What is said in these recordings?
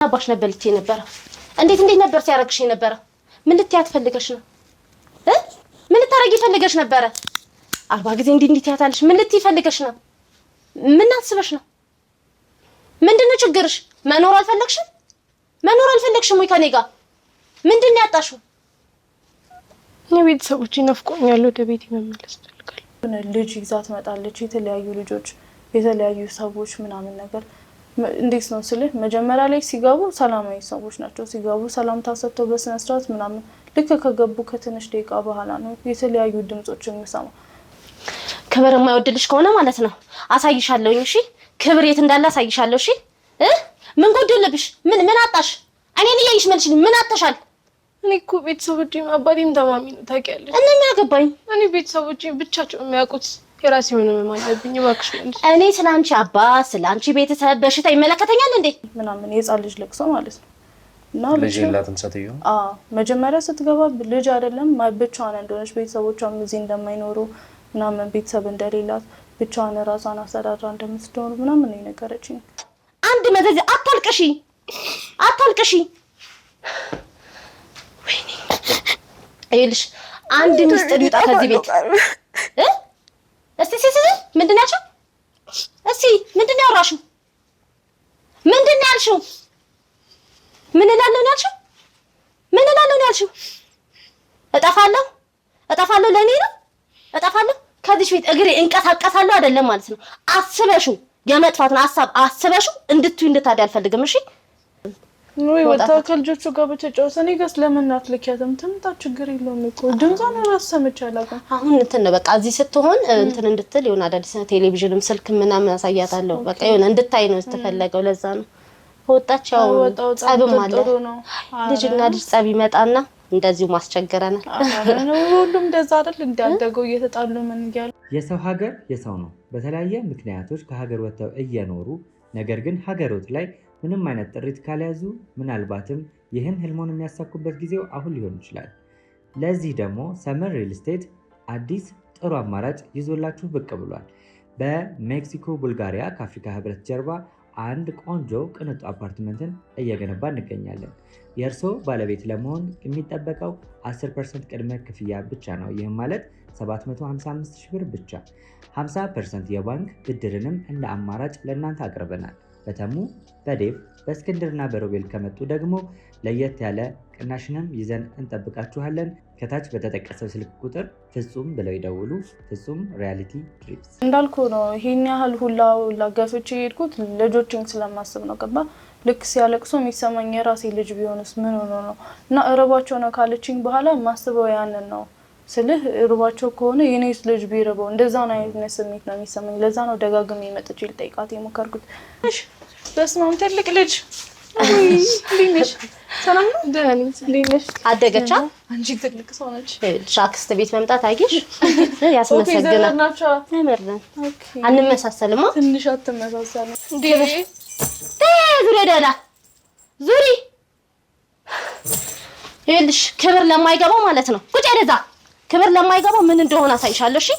አባሽ ነበር ልትይ ነበር እንዴት ነበር ሲያረግሽ ነበር ምን ልትያት ፈልገሽ ነው ምን ልታረጊ ፈልገሽ ነበር 40 ጊዜ እንዴት ያታልሽ ምን ልትይ ፈልገሽ ነው ምን አስበሽ ነው ምንድነው ችግርሽ መኖር አልፈለግሽም ወይ ከኔ ጋር ምንድነው ያጣሽው ቤተሰቦቼ ናፍቆኛል ወደ ቤት መመለስ ፈልጋለሁ ልጅ ይዛት መጣለች የተለያዩ ልጆች የተለያዩ ሰዎች ምናምን ነገር እንዴት ነው ስልህ መጀመሪያ ላይ ሲጋቡ ሰላማዊ ሰዎች ናቸው ሲጋቡ ሰላምታ ሰጥተው በስነ ስርዓት ምናምን ልክ ከገቡ ከትንሽ ደቂቃ በኋላ ነው የተለያዩ ድምጾችን የሚሰማው ክብር የማይወድልሽ ከሆነ ማለት ነው አሳይሻለሁ እሺ ክብር የት እንዳለ አሳይሻለሁ እሺ ምን ጎደለብሽ ምን አጣሽ እኔን እያይሽ መልሽኝ ምን አጣሻል እኔ እኮ ቤተሰቦቼም አባቴም ታማሚ ነው ታውቂያለሽ እኔ ምን አገባኝ እኔ ቤተሰቦቼም ብቻቸው የሚያውቁት የራሴ ሆነ ማለብኝ እባክሽ እኔ ስላንቺ አባት ስላንቺ ቤተሰብ በሽታ ይመለከተኛል እንዴ ምናምን የጻል ልጅ ለቅሶ ማለት ነው እና ልጅ የላትም ሰትዩ መጀመሪያ ስትገባ ልጅ አይደለም ብቻዋን እንደሆነች ቤተሰቦቿም እዚህ እንደማይኖሩ ምናምን ቤተሰብ እንደሌላት ብቻዋን ራሷን አስተዳድራ እንደምትኖር ምናምን ነው የነገረችኝ አንድ መዘዝ አታልቅሺ ወይኔ አይልሽ አንድ ምስጢር ይውጣ ከዚህ ቤት እስቲ ምንድነው እስቲ ምንድነው ያወራሽው ምንድነው ያልሽው ምን እላለሁ ያልሽው እጠፋለሁ ለኔ ነው እጠፋለሁ ከዚህ ቤት እግሬ እንቀሳቀሳለሁ አይደለም ማለት ነው አስበሽው የመጥፋትን ሐሳብ አስበሽው እንድታዲ አልፈልግም እሺ ወይ ወጣ ከልጆቹ ጋር በተጫወተኔ ጋር ለምናት ልኪያተም ተምጣ ችግር የለውም እኮ ድምጿን ራስ ሰምቻለሁ አሁን እንትን ነው በቃ እዚህ ስትሆን እንትን እንድትል ይሆን አዳዲስ ቴሌቪዥንም ስልክ ምናምን አሳያታለሁ በቃ ይሆን እንድታይ ነው ተፈለገው ለዛ ነው ወጣቻው ጻብም አለ ልጅና ልጅ ጻብ ይመጣና እንደዚሁ ማስቸገረናል ሁሉም እንደዛ አይደል እንዳደገው እየተጣሉ ምን ይያል የሰው ሀገር የሰው ነው በተለያየ ምክንያቶች ከሀገር ወጥተው እየኖሩ ነገር ግን ሀገሮት ላይ ምንም አይነት ጥሪት ካልያዙ ምናልባትም ይህን ህልሞን የሚያሳኩበት ጊዜው አሁን ሊሆን ይችላል ለዚህ ደግሞ ሰመር ሪል ስቴት አዲስ ጥሩ አማራጭ ይዞላችሁ ብቅ ብሏል በሜክሲኮ ቡልጋሪያ ከአፍሪካ ህብረት ጀርባ አንድ ቆንጆ ቅንጡ አፓርትመንትን እየገነባ እንገኛለን የእርሶ ባለቤት ለመሆን የሚጠበቀው 10% ቅድመ ክፍያ ብቻ ነው ይህም ማለት 755,000 ብር ብቻ 50% የባንክ ብድርንም እንደ አማራጭ ለእናንተ አቅርበናል በተሙ በዴቭ በእስክንድርና በሮቤል ከመጡ ደግሞ ለየት ያለ ቅናሽንም ይዘን እንጠብቃችኋለን ከታች በተጠቀሰው ስልክ ቁጥር ፍጹም ብለው ይደውሉ ፍጹም ሪያሊቲ ትሪፕስ እንዳልኩ ነው ይሄን ያህል ሁላ ገፍቼ ሄድኩት ልጆችን ስለማስብ ነው ገባ ልክ ሲያለቅሱ የሚሰማኝ የራሴ ልጅ ቢሆንስ ምን ሆኖ ነው እና እረባቸው ነው ካለችኝ በኋላ ማስበው ያንን ነው ስልህ እረባቸው ከሆነ የኔስ ልጅ ቢረበው እንደዛ ነው አይነት ስሜት ነው የሚሰማኝ ለዛ ነው ደጋግሜ መጥቼ ልጠይቃት የሞከርኩት በስማም ትልቅ ልጅ ሊነሽ ሰላም ደህና ሊነሽ አደገቻ አንቺ ትልቅ ሰው ነች ሻክስት ቤት መምጣት አይገሽ ያስመሰግናል አይመርም አንመሳሰልማ ትንሽ አትመሳሰልም እንዴ ዙሪ ይልሽ ክብር ለማይገባው ማለት ነው ቁጭ አይደዛ ክብር ለማይገባው ምን እንደሆነ አሳይሻለሁ እሺ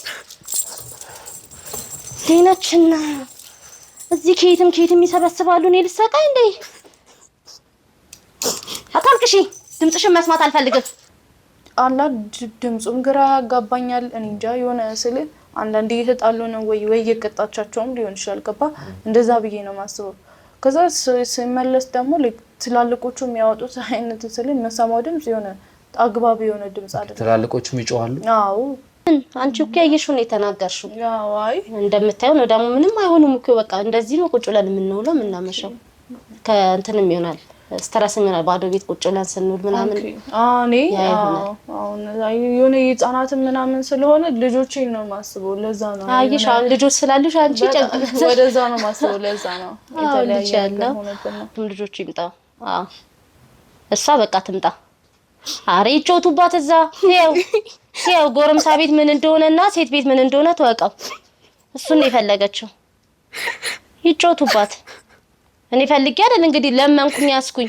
ሊነችና እዚህ ከየትም ይሰበስባሉ እኔ ልሰቃይ እንዴ አታልቅሺ ድምጽሽን መስማት አልፈልግም አላ ድምጹም ግራ ያጋባኛል እኔ እንጃ የሆነ ስለ አንዳንዴ እየተጣሉ ነው ወይ እየቀጣቻቸውም ሊሆን ይችላል ገባ እንደዛ ብዬ ነው ማስበው ከዛ ሲመለስ ደግሞ ትላልቆቹ የሚያወጡት አይነት ስለ መሰማው ድምጽ የሆነ አግባብ የሆነ ድምጽ አይደለም ትላልቆቹም ይጮሃሉ አዎ አንቺ እኮ ያየሽው ነው የተናገርሽው ያው አይ እንደምታየው ነው ደግሞ ምንም አይሆንም እኮ በቃ እንደዚህ ነው ቁጭ ብለን የምንውለው ምናመሸው ከእንትንም ይሆናል ስትረስም ይሆናል ባዶ ቤት ቁጭ ብለን ስንውል ምናምን እኔ አሁን የሆነ የህፃናት ምናምን ስለሆነ ልጆቼን ነው ማስበው ለዛ ነው አይሽ አሁን ልጆች ስላሉሽ አንቺ ወደዛ ነው ማስበው ለዛ ነው የተለያየ ልጆች ይምጣ እሷ በቃ ትምጣ አሬ ይጮቱባት እዛ ይሄው ጎረምሳ ቤት ምን እንደሆነና ሴት ቤት ምን እንደሆነ ተወቀው እሱን ነው የፈለገችው ይጮቱባት እኔ ፈልጌ አይደል እንግዲህ ለመንኩኝ ያስኩኝ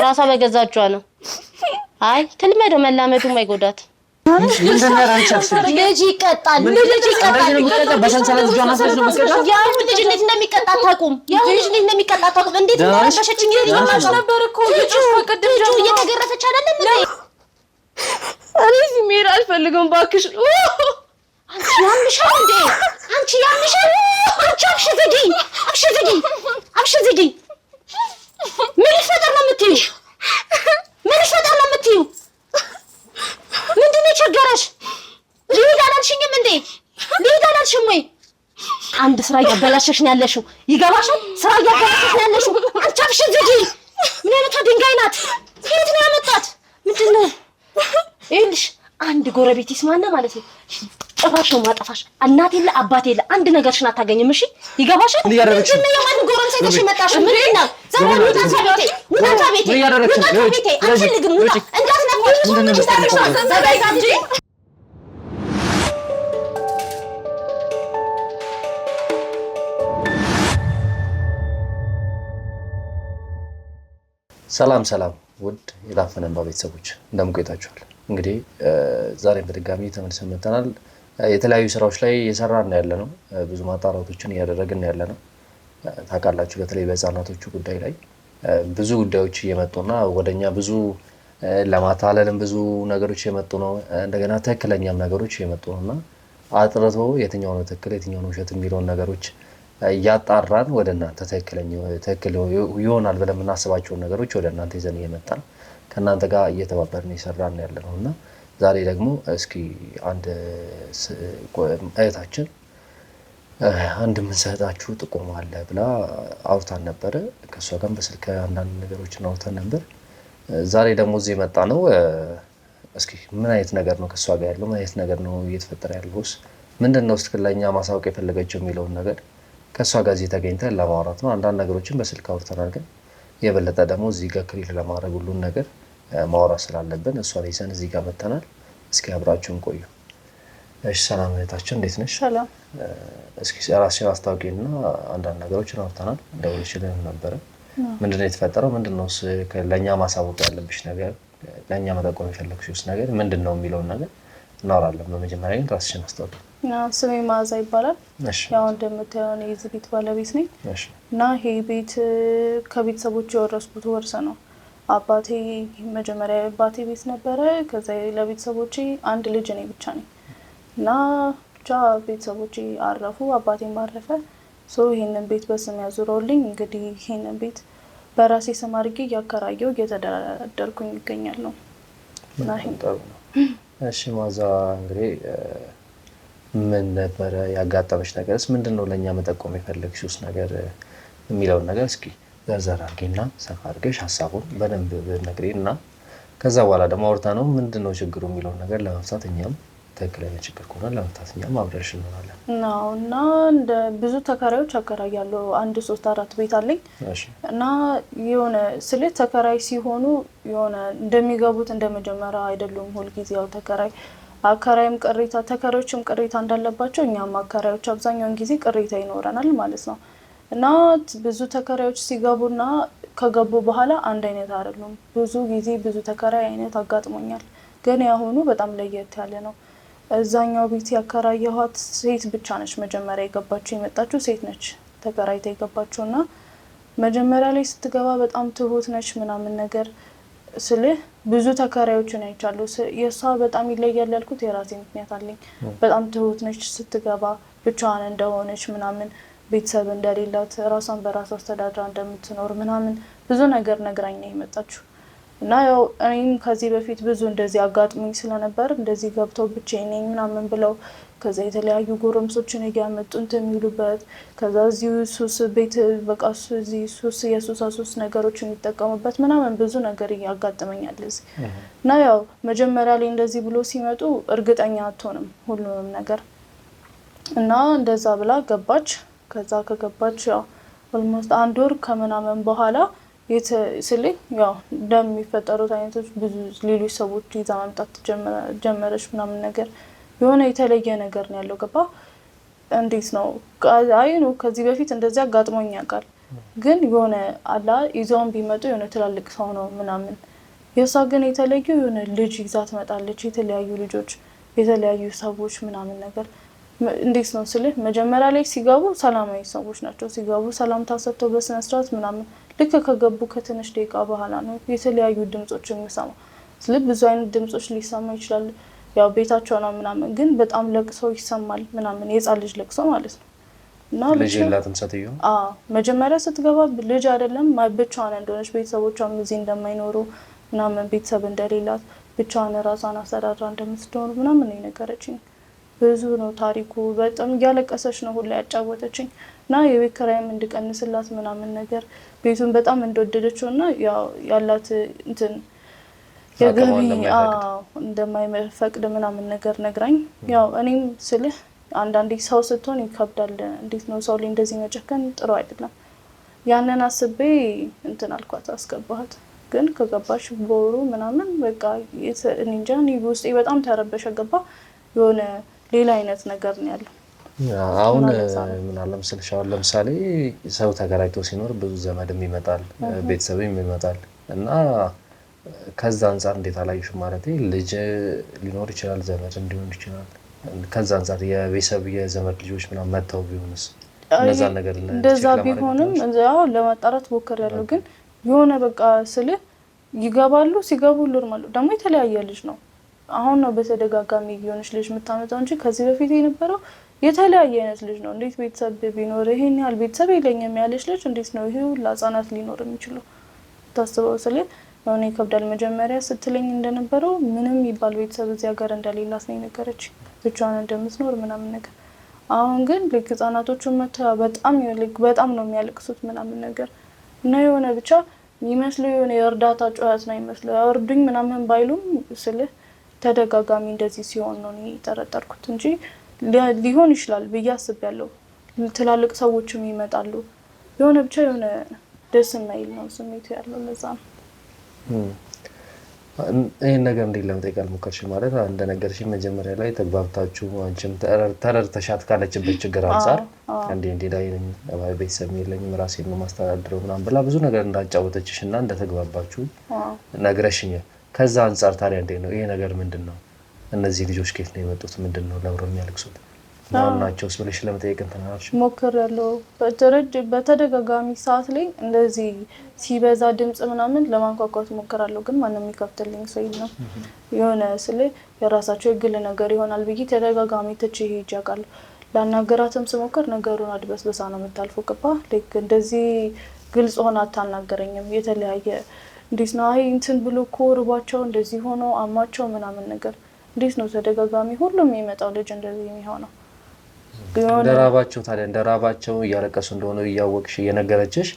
ራሷ በገዛጇ ነው አይ ትልመደው መላመዱም አይጎዳት ልጅ ይቀጣል በሰንሰለት ጆና ሳይዝ ነው መስቀጣ ያው ልጅ እንዴት እንደሚቀጣ ታቁም ያው ልጅ እንዴት እንደሚቀጣ ታቁም እንዴት እንደረበሸችኝ ይልማሽ ነበር እኮ ልጅ ፈቀደች እየተገረፈች አይደለም እንዴ እኔ ሲሜር አልፈልግም ባክሽ አንቺ ያምሻል እንዴ አንቺ ያምሻል አንቺ አብሽ ዝጊ ምን ይፈጠር ነው የምትይው ምንድን ነው የቸገረሽ ልሂድ አላልሽኝም እንዴ ልሂድ አላልሽም ወይ አንድ ስራ እያበላሸሽ ነው ያለሽው ይገባሻል ስራ እያበላሸሽ ነው ያለሽው አንቺ አብሽ ዝጊ ምን አይነቷ ድንጋይ ናት ከየት ነው ያመጣት ምንድን ነው ይኸውልሽ አንድ ጎረቤት ይስማና ማለት ነው ጭራሽ ነው ማጠፋሽ እናት የለ አባት የለ አንድ ነገርሽን አታገኝም እሺ ይገባሻል ምንድን ነው የማን ጎረምሳ ይዘሽ መጣሽ ምንድን ነው ዘመን ውጣ ቤቴ አልፈልግም ውጣ እንዳትነኳት ዘጋይታ እንጂ ሰላም ውድ የታፈነ እንባ ቤተሰቦች እንደምን ቆይታችኋል? እንግዲህ ዛሬም በድጋሚ ተመልሰን መጥተናል። የተለያዩ ስራዎች ላይ እየሰራን ያለነው ብዙ ማጣራቶችን እያደረግን ያለነው ታውቃላችሁ። በተለይ በህፃናቶቹ ጉዳይ ላይ ብዙ ጉዳዮች እየመጡና ወደኛ ብዙ ለማታለልም ብዙ ነገሮች እየመጡ ነው። እንደገና ትክክለኛም ነገሮች እየመጡ ነውና አጥርቶ የትኛው ነው ትክክል የትኛው ነው ውሸት የሚለውን ነገሮች እያጣራን ወደ እናንተ ትክክል ይሆናል ብለን የምናስባቸውን ነገሮች ወደ እናንተ ይዘን እየመጣን ከእናንተ ጋር እየተባበርን እየሰራን ያለነውና ዛሬ ደግሞ እስኪ አንድ እህታችን አንድ የምንሰጣችሁ ጥቆማ አለ ብላ አውርታን ነበረ። ከእሷ ጋር በስልክ አንዳንድ ነገሮችን አውርተን ነበር። ዛሬ ደግሞ እዚህ የመጣ ነው እስኪ ምን አይነት ነገር ነው ከእሷ ጋር ያለው ምን አይነት ነገር ነው እየተፈጠረ ያለውስ ምንድን ነው ትክክለኛ ማሳወቅ የፈለገችው የሚለውን ነገር ከእሷ ጋር እዚህ ተገኝተን ለማውራት ነው። አንዳንድ ነገሮችን በስልክ አውርተናል፣ ግን የበለጠ ደግሞ እዚህ ጋር ክሊል ለማድረግ ሁሉን ነገር ማውራት ስላለብን እሷን ይዘን እዚህ ጋር መጥተናል። እስኪ አብራችሁን ቆዩ። እሺ ሰላም እህታችን እንዴት ነሽ? ሰላም። እስኪ ራስሽን አስታውቂና አንዳንድ ነገሮችን አውርተናል። ደውልሽልን ነበረ። ምንድነው የተፈጠረው? ምንድነው ለእኛ ማሳወቅ ያለብሽ ነገር ለእኛ መጠቆም የፈለግሽውስ ነገር ምንድነው የሚለውን ነገር እናወራለን። በመጀመሪያ ግን ራስሽን አስታውቂ። ስሜ መዓዛ ይባላል። ያው እንደምታየው እኔ የዚህ ቤት ባለቤት ነኝ እና ይሄ ቤት ከቤተሰቦች የወረስኩት ወርስ ነው። አባቴ መጀመሪያ አባቴ ቤት ነበረ። ከዛ ለቤተሰቦቼ አንድ ልጅ እኔ ብቻ ነኝ እና ብቻ ቤተሰቦቼ አረፉ፣ አባቴም አረፈ። ይሄንን ቤት በስም ያዙረውልኝ እንግዲህ ይሄንን ቤት በራሴ ስም አድርጌ እያከራየሁ እየተደራደርኩኝ ይገኛለሁ። እና ይሄን ጥሩ ነው። እሺ መዓዛ እንግዲህ ምን ነበረ ያጋጠመሽ ነገርስ ምንድነው ለኛ መጠቆም የፈለግሽውስ ነገር የሚለውን ነገር እስኪ ዘርዘር አድርጊና ሰፋ አድርገሽ ሀሳቡን በደንብ ብትነግሪና ከዛ በኋላ ደግሞ አውርታ ነው ምንድነው ችግሩ የሚለውን ነገር ለመፍታት እኛም ትክክለኛ ችግር ከሆነ ለመፍታት እኛም አብረሽ እንሆናለን ነው። እና እንደ ብዙ ተከራዮች አከራያለሁ 1 3 4 ቤት አለኝ እና የሆነ ስለት ተከራይ ሲሆኑ የሆነ እንደሚገቡት እንደመጀመሪያ አይደሉም። ሁሉ ጊዜ ያው ተከራይ አከራይም ቅሬታ ተከራዮችም ቅሬታ እንዳለባቸው እኛም አከራዮች አብዛኛውን ጊዜ ቅሬታ ይኖረናል ማለት ነው። እና ብዙ ተከራዮች ሲገቡና ከገቡ በኋላ አንድ አይነት አይደሉም። ብዙ ጊዜ ብዙ ተከራይ አይነት አጋጥሞኛል፣ ግን ያሁኑ በጣም ለየት ያለ ነው። እዛኛው ቤት ያከራየኋት ሴት ብቻ ነች። መጀመሪያ የገባችው የመጣችው ሴት ነች ተከራይታ የገባችውና መጀመሪያ ላይ ስትገባ በጣም ትሁት ነች ምናምን ነገር ስልህ ብዙ ተከራዮችን አይቻለሁ። የሷ በጣም ይለያል ያልኩት የራሴ ምክንያት አለኝ። በጣም ትሁት ነች። ስትገባ ብቻዋን እንደሆነች ምናምን ቤተሰብ እንደሌላት ራሷን በራሷ አስተዳድራ እንደምትኖር ምናምን ብዙ ነገር ነግራኝ ነው የመጣችው። እና ያው እኔም ከዚህ በፊት ብዙ እንደዚህ አጋጥሞኝ ስለነበር እንደዚህ ገብተው ብቻዬን ነኝ ምናምን ብለው ከዛ የተለያዩ ጎረምሶችን እያመጡ እንትን የሚሉበት ከዛ እዚህ ሱስ ቤት በቃ እዚህ ሱስ የሱስ ነገሮችን የሚጠቀሙበት ምናምን ብዙ ነገር ያጋጥመኛል እዚህ። እና ያው መጀመሪያ ላይ እንደዚህ ብሎ ሲመጡ እርግጠኛ አትሆንም ሁሉንም ነገር እና እንደዛ ብላ ገባች። ከዛ ከገባች ያው ኦልሞስት 1 ወር ከምናምን በኋላ ስልኝ ያው እንደሚፈጠሩት አይነቶች ብዙ ሌሎች ሰዎች ይዛ መምጣት ጀመረች ምናምን ነገር የሆነ የተለየ ነገር ነው ያለው። ገባ እንዴት ነው አይ ነው ከዚህ በፊት እንደዚህ አጋጥሞኝ ያውቃል፣ ግን የሆነ አላ ይዘውን ቢመጡ የሆነ ትላልቅ ሰው ነው ምናምን የሷ ግን የተለዩ የሆነ ልጅ ይዛ ትመጣለች። የተለያዩ ልጆች የተለያዩ ሰዎች ምናምን ነገር እንዴት ነው ስልህ መጀመሪያ ላይ ሲገቡ ሰላማዊ ሰዎች ናቸው። ሲገቡ ሰላምታ ሰጥተው በስነ ስርዓት ምናምን ልክ ከገቡ ከትንሽ ደቂቃ በኋላ ነው የተለያዩ ድምጾች የሚሰማው። ስለ ብዙ አይነት ድምጾች ሊሰማ ይችላል። ያው ቤታቸው ነው ምናምን ግን በጣም ለቅሶ ይሰማል ምናምን የጻን ልጅ ለቅሶ ማለት ነው። እና ልጅ የላትም ሴትዮ? መጀመሪያ ስትገባ ልጅ አይደለም ብቻዋን እንደሆነች ቤተሰቦቿም እዚህ እንደማይኖሩ ምናምን ቤተሰብ እንደሌላት ብቻዋን ራሷን አስተዳድራ እንደምትኖር ምናምን ነው የነገረችኝ። ብዙ ነው ታሪኩ። በጣም እያለቀሰች ነው ሁላ ያጫወተችኝ። እና የቤት ኪራይም እንድቀንስላት ምናምን ነገር ቤቱን በጣም እንደወደደችው እና ያው ያላት እንትን የገቢ እንደማይፈቅድ ምናምን ነገር ነግራኝ፣ ያው እኔም ስልህ አንዳንዴ ሰው ስትሆን ይከብዳል። እንዴት ነው ሰው ላይ እንደዚህ መጨከን ጥሩ አይደለም። ያንን አስቤ እንትን አልኳት፣ አስገባኋት። ግን ከገባሽ በወሩ ምናምን በቃ እንጃ ውስጤ በጣም ተረበሸ። ገባ የሆነ ሌላ አይነት ነገር ነው ያለው። አሁን ምን አለ መሰለሽ፣ አሁን ለምሳሌ ሰው ተከራይቶ ሲኖር ብዙ ዘመድም ይመጣል ቤተሰብም ይመጣል እና ከዛ አንፃር እንዴት አላየሽም? ማለት ልጅ ሊኖር ይችላል ዘመድ እንዲሆን ይችላል። ከዛ አንፃር የቤተሰብ የዘመድ ልጆች ምናምን መተው ቢሆንስ? እነዛን ነገር እንደዛ ቢሆንም እዛው ለማጣራት ሞክሬያለሁ። ግን የሆነ በቃ ስልህ ይገባሉ። ሲገቡ ኖርማል ደግሞ የተለያየ ልጅ ነው። አሁን ነው በተደጋጋሚ የሆነች ልጅ የምታመጣው እንጂ ከዚህ በፊት የነበረው የተለያየ አይነት ልጅ ነው። እንዴት ቤተሰብ ቢኖር ይሄን ያህል ቤተሰብ የለኝም ያለች ልጅ እንዴት ነው ይሄ ሁላ ህጻናት ሊኖር የሚችለው? ታስበው ስልህ ነው ይከብዳል። መጀመሪያ ስትለኝ እንደነበረው ምንም ይባል ቤተሰብ እዚህ ሀገር እንደሌላት ነው የነገረች፣ ብቻዋን እንደምትኖር ምናምን ነገር። አሁን ግን ልክ ህጻናቶቹን መተው በጣም ነው የሚያለቅሱት ምናምን ነገር እና የሆነ ብቻ የሚመስለው የሆነ የእርዳታ ጩኸት ነው የሚመስለው። ያወርዱኝ ምናምን ባይሉም ስልህ ተደጋጋሚ እንደዚህ ሲሆን ነው የጠረጠርኩት እንጂ ሊሆን ይችላል ብዬ አስቤያለሁ። ትላልቅ ሰዎችም ይመጣሉ። የሆነ ብቻ የሆነ ደስ የማይል ነው ስሜቱ ያለው። ለዛ ነው ይሄን ነገር እንዴት ለመጠየቅ አልሞከርሽም? ማለት እንደነገርሽኝ መጀመሪያ ላይ ተግባብታችሁ አንቺም ተረድተሻት ካለችበት ችግር አንጻር እንዴ ላይ ቤተሰብ የለኝም ራሴን ነው ማስተዳድረው ምናምን ብላ ብዙ ነገር እንዳጫወተችሽ እና እንደተግባባችሁ ነግረሽኛል። ከዛ አንጻር ታዲያ እንዴት ነው ይሄ ነገር ምንድን ነው? እነዚህ ልጆች ከየት ነው የመጡት? ምንድን ነው ለብሮ የሚያለቅሱት? ናቸውስ ብለሽ ለመጠየቅ እንትናልሽ? ሞክሬያለሁ። በተደጋጋሚ ሰዓት ላይ እንደዚህ ሲበዛ ድምጽ ምናምን ለማንኳኳት ሞክራለሁ። ግን ማንም የሚከፍትልኝ ሰው የለም። የሆነ ስለ የራሳቸው የግል ነገር ይሆናል ብዬ ተደጋጋሚ ትቼ ሄጄ አውቃለሁ። ላናገራትም ስሞክር ነገሩን አድበስብሳ ነው የምታልፈው። ገባ ልክ እንደዚህ ግልጽ ሆና አታናገረኝም። የተለያየ እንዴት ነው አይ እንትን ብሎ ኮርባቸው እንደዚህ ሆኖ አማቸው ምናምን ነገር እንዴት ነው ተደጋጋሚ ሁሉም የሚመጣው ልጅ እንደዚህ የሚሆነው? እንደራባቸው ታዲያ እንደራባቸው እያለቀሱ እንደሆነ እያወቅሽ እየነገረችሽ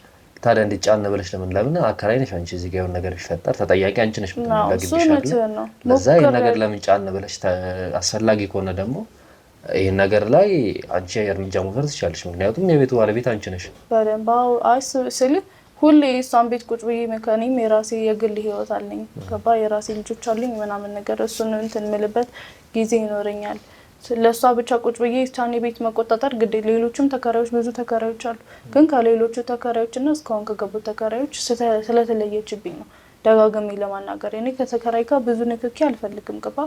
ታዲያ እንዲጫን ብለሽ ለምን አከራይ ነሽ አንቺ? እዚህ ጋር የሆነ ነገር ይፈጠር ተጠያቂ አንቺ ነሽ። ለዛ ይሄን ነገር ለምን ጫን ብለሽ አስፈላጊ ከሆነ ደግሞ ይሄን ነገር ላይ አንቺ እርምጃ መውሰድ ትችያለሽ። ምክንያቱም የቤቱ ባለቤት አንቺ ነሽ። በደንብ ስል ሁሌ እሷን ቤት ቁጭ ብዬ መከኔም የራሴ የግል ህይወት አለኝ። ገባ የራሴ ልጆች አለኝ ምናምን ነገር እሱን እንትን የምልበት ጊዜ ይኖረኛል። ለሷ ብቻ ቁጭ ብዬ ታኔ ቤት መቆጣጠር ግዴ። ሌሎችም ተከራዮች ብዙ ተከራዮች አሉ። ግን ከሌሎቹ ተከራዮችና እስካሁን ከገቡት ተከራዮች ስለተለየችብኝ ነው ደጋግሜ ለማናገር። እኔ ከተከራይ ጋር ብዙ ንክኪ አልፈልግም። ገባ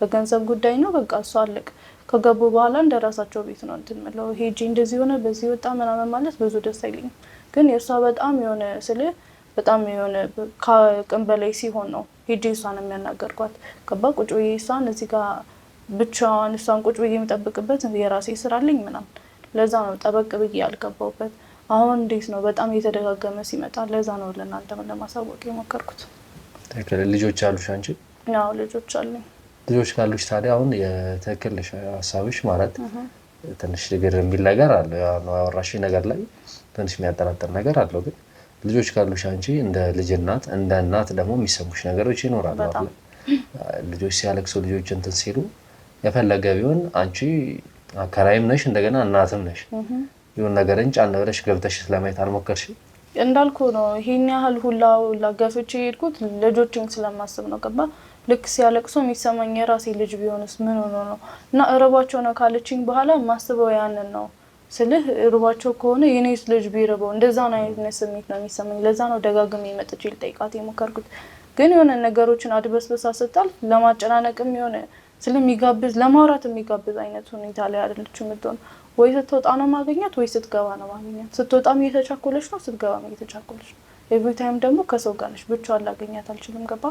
በገንዘብ ጉዳይ ነው በቃ እሷ አለቅ። ከገቡ በኋላ እንደራሳቸው ቤት ነው እንትን ምለው ሄጂ እንደዚህ ሆነ በዚህ ወጣ ምናምን ማለት ብዙ ደስ አይለኝም። ግን የሷ በጣም የሆነ በጣም የሆነ ከቅን በላይ ሲሆን ነው ሄጂ እሷን የሚያናገርኳት። ገባ ቁጭ ብዬ እሷን እዚህ ጋር ብቻዋን እሷን ቁጭ ብዬ የምጠብቅበት የራሴ ስራ አለኝ ምናምን። ለዛ ነው ጠበቅ ብዬ ያልገባሁበት። አሁን እንዴት ነው በጣም እየተደጋገመ ሲመጣ ለዛ ነው ለእናንተም ለማሳወቅ የሞከርኩት። ልጆች አሉሽ አንቺ? ያው ልጆች አሉኝ። ልጆች ካሉሽ ታዲያ አሁን የትክክል ሀሳብሽ ማለት ትንሽ ነገር የሚል ነገር አለ። ያወራሽ ነገር ላይ ትንሽ የሚያጠራጥር ነገር አለው። ግን ልጆች ካሉሽ አንቺ እንደ ልጅ እናት እንደ እናት ደግሞ የሚሰሙሽ ነገሮች ይኖራሉ። ልጆች ሲያለቅሱ ልጆች እንትን ሲሉ የፈለገ ቢሆን አንቺ አከራይም ነሽ እንደገና እናትም ነሽ። ይሁን ነገርን ጫን ብለሽ ገብተሽ ለማየት አልሞከርሽም? እንዳልኩ ነው ይሄን ያህል ሁላ ገፍቼ ሄድኩት ልጆችን ስለማስብ ነው። ገባ ልክ ሲያለቅሱ የሚሰማኝ የራሴ ልጅ ቢሆንስ ምን ሆኖ ነው? እና እረባቸው ነው ካለችኝ በኋላ ማስበው ያንን ነው ስልህ እረባቸው ከሆነ የኔስ ልጅ ቢረበው እንደዛ ነው አይነት ስሜት ነው የሚሰማኝ። ለዛ ነው ደጋግሜ መጥቼ ልጠይቃት የሞከርኩት። ግን የሆነ ነገሮችን አድበስበሳ ስታልፍ ለማጨናነቅም የሆነ ስለሚጋብዝ ለማውራት የሚጋብዝ አይነት ሁኔታ ላይ አይደለች የምትሆነው። ወይ ስትወጣ ነው ማግኘት ወይ ስትገባ ነው ማግኘት። ስትወጣም እየተቻኮለች ነው፣ ስትገባም እየተቻኮለች ነው። ኤቭሪ ታይም ደግሞ ከሰው ጋር ነች። ብቻዋን ላገኛት አልችልም። ገባ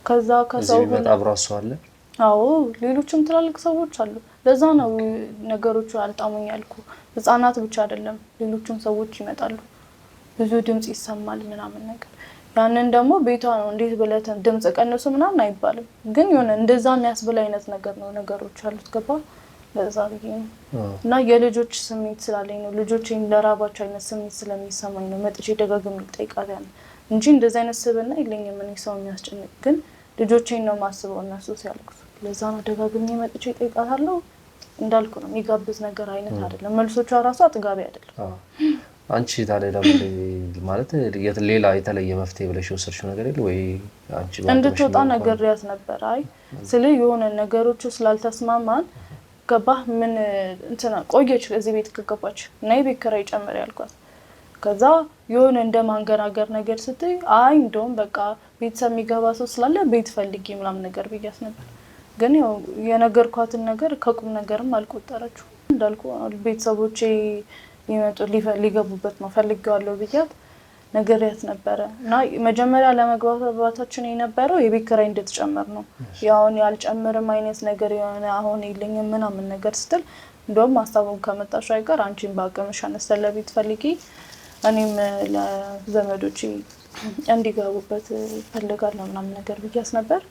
ከዛ ከሰው ሁሉ አብራሱ አለ። አዎ ሌሎችም ትላልቅ ሰዎች አሉ። ለዛ ነው ነገሮቹ አልጣሙኝ ያልኩ። ህፃናት ብቻ አይደለም ሌሎችም ሰዎች ይመጣሉ። ብዙ ድምጽ ይሰማል ምናምን ነገር። ያንን ደግሞ ቤቷ ነው እንዴት ብለህ ድምጽ ቀንሱ ምናምን አይባልም። ግን የሆነ እንደዛ የሚያስብል አይነት ነገር ነው ነገሮች አሉት። ገባ ለዛ ብዬ ነው። እና የልጆች ስሜት ስላለኝ ነው ልጆቼን ለራባቸው አይነት ስሜት ስለሚሰማኝ ነው መጥቼ ደጋግሜ ልጠይቃት ያን እንጂ እንደዛ አይነት ስብና የለኝም እኔ ሰው የሚያስጨንቅ። ግን ልጆቼን ነው ማስበው እነሱ ሲያልቅሱ። ለዛ ነው ደጋግሜ መጥቼ እጠይቃታለሁ። እንዳልኩ ነው የሚጋብዝ ነገር አይነት አይደለም። መልሶቿ ራሱ አጥጋቢ አይደለም። አንቺ ታዲያ ደግሞ ማለት ሌላ የተለየ መፍትሄ ብለሽ ወሰድሽው ነገር የለ ወይ? አንቺ እንድትወጣ ነግሬያት ነበር። አይ ስለ የሆነ ነገሮቹ ስላልተስማማን ገባህ ምን እንትና ቆየች እዚህ ቤት ከገባች እና የቤት ኪራይ ጨምር ያልኳት። ከዛ የሆነ እንደማንገራገር ነገር ስትይ አይ እንደውም በቃ ቤተሰብ የሚገባ ሰው ስላለ ቤት ፈልጊ ምናምን ነገር ብያስ ነበር። ግን ያው የነገርኳትን ነገር ከቁም ነገርም አልቆጠረችው። እንዳልኩ ቤተሰቦቼ ይመጡ ሊገቡበት ነው ፈልጌዋለሁ ብያት ነገርያት ነበረ። እና መጀመሪያ ለመግባባታችን የነበረው የቤት ኪራይ እንድትጨምር ነው። ያውን ያልጨምርም አይነት ነገር የሆነ አሁን የለኝም ምናምን ነገር ስትል እንደውም ሀሳቡን ከመጣሽ አይቀር አንቺን በአቅምሽ አነስተን ለቤት ፈልጊ እኔም ለዘመዶቼ እንዲገቡበት ፈልጋለሁ ምናምን ነገር ብያስ ነበር።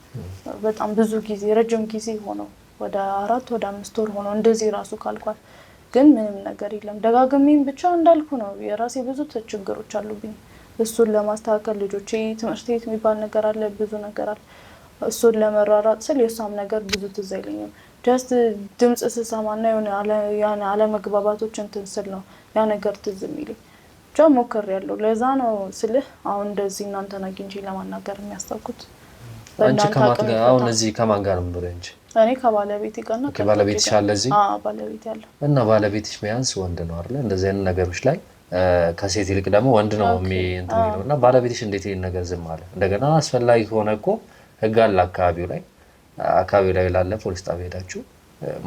በጣም ብዙ ጊዜ ረጅም ጊዜ ሆነው ወደ 4 ወደ 5 ወር ሆነው እንደዚህ ራሱ ካልኳት ግን ምንም ነገር የለም። ደጋግሜም ብቻ እንዳልኩ ነው የራሴ ብዙ ችግሮች አሉብኝ። እሱን ለማስተካከል ልጆቼ ትምህርት ቤት የሚባል ነገር አለ፣ ብዙ ነገር አለ። እሱን ለመራራጥ ስል የሷም ነገር ብዙ ትዝ አይለኝም። ጀስት ድምጽ ስሰማና የሆነ አለመግባባቶች እንትን ስል ነው ያ ነገር ትዝ የሚለኝ። ብቻ ሞክሬያለሁ። ለዛ ነው ስልህ አሁን እንደዚህ እናንተን አግኝቼ ለማናገር የሚያስታውኩት። አንቺ አሁን እዚህ ከማን ጋር ነው የምኖረው? እንጂ እኔ ከባለቤቴ ጋር ነው። ከባለቤትሽ አለ እዚህ? አዎ ባለቤቴ አለ። እና ባለቤትሽ ቢያንስ ወንድ ነው አይደል? እንደዚህ አይነት ነገሮች ላይ ከሴት ይልቅ ደግሞ ወንድ ነው እንትን የሚለው እና ባለቤትሽ እንዴት ይሄን ነገር ዝም አለ? እንደገና አስፈላጊ ከሆነ እኮ ህግ አለ አካባቢው ላይ ላለ ፖሊስ ጣቢያ ሄዳችሁ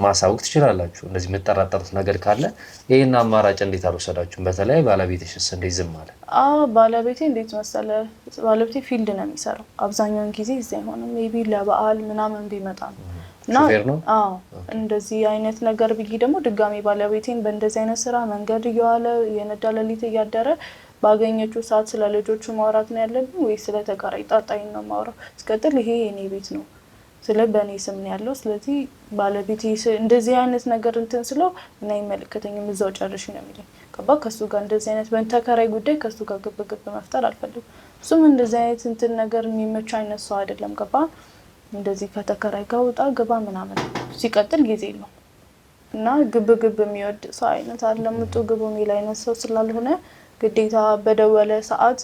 ማሳወቅ ትችላላችሁ። እንደዚህ የምትጠራጠሩት ነገር ካለ ይሄን አማራጭ እንዴት አልወሰዳችሁም? በተለይ ባለቤትሽስ እንዴት ዝም አለ? ባለቤቴ እንዴት መሰለ፣ ባለቤቴ ፊልድ ነው የሚሰራው። አብዛኛውን ጊዜ እዚህ አይሆንም። ሜቢ ለበዓል ምናምን ቢመጣ ነው እና እንደዚህ አይነት ነገር ብዬ ደግሞ ድጋሚ ባለቤቴን በእንደዚህ አይነት ስራ መንገድ እየዋለ የነዳ ሌሊት እያደረ ባገኘችው ሰዓት ስለ ልጆቹ ማውራት ነው ያለብኝ ወይ ስለ ተከራይ ጣጣኝ ነው ማውራት? እስከጥል ይሄ የኔ ቤት ነው ስለ በእኔ ስም ነው ያለው። ስለዚህ ባለቤቴ እንደዚህ አይነት ነገር እንትን ስለው እና አይመለከተኝም እዛው ጨርሽ ነው የሚለኝ። ከሱ ጋር እንደዚህ አይነት በተከራይ ጉዳይ ከሱ ጋር ግብግብ መፍጠር አልፈልግም። እሱም እንደዚህ አይነት እንትን ነገር የሚመች አይነት ሰው አይደለም። እንደዚህ ከተከራይ ጋር ወጣ ገባ ምናምን ሲቀጥል ጊዜ ነው እና ግብግብ የሚወድ ሰው አይነት አለምጡ ግቡ የሚል አይነት ሰው ስላልሆነ ግዴታ በደወለ ሰዓት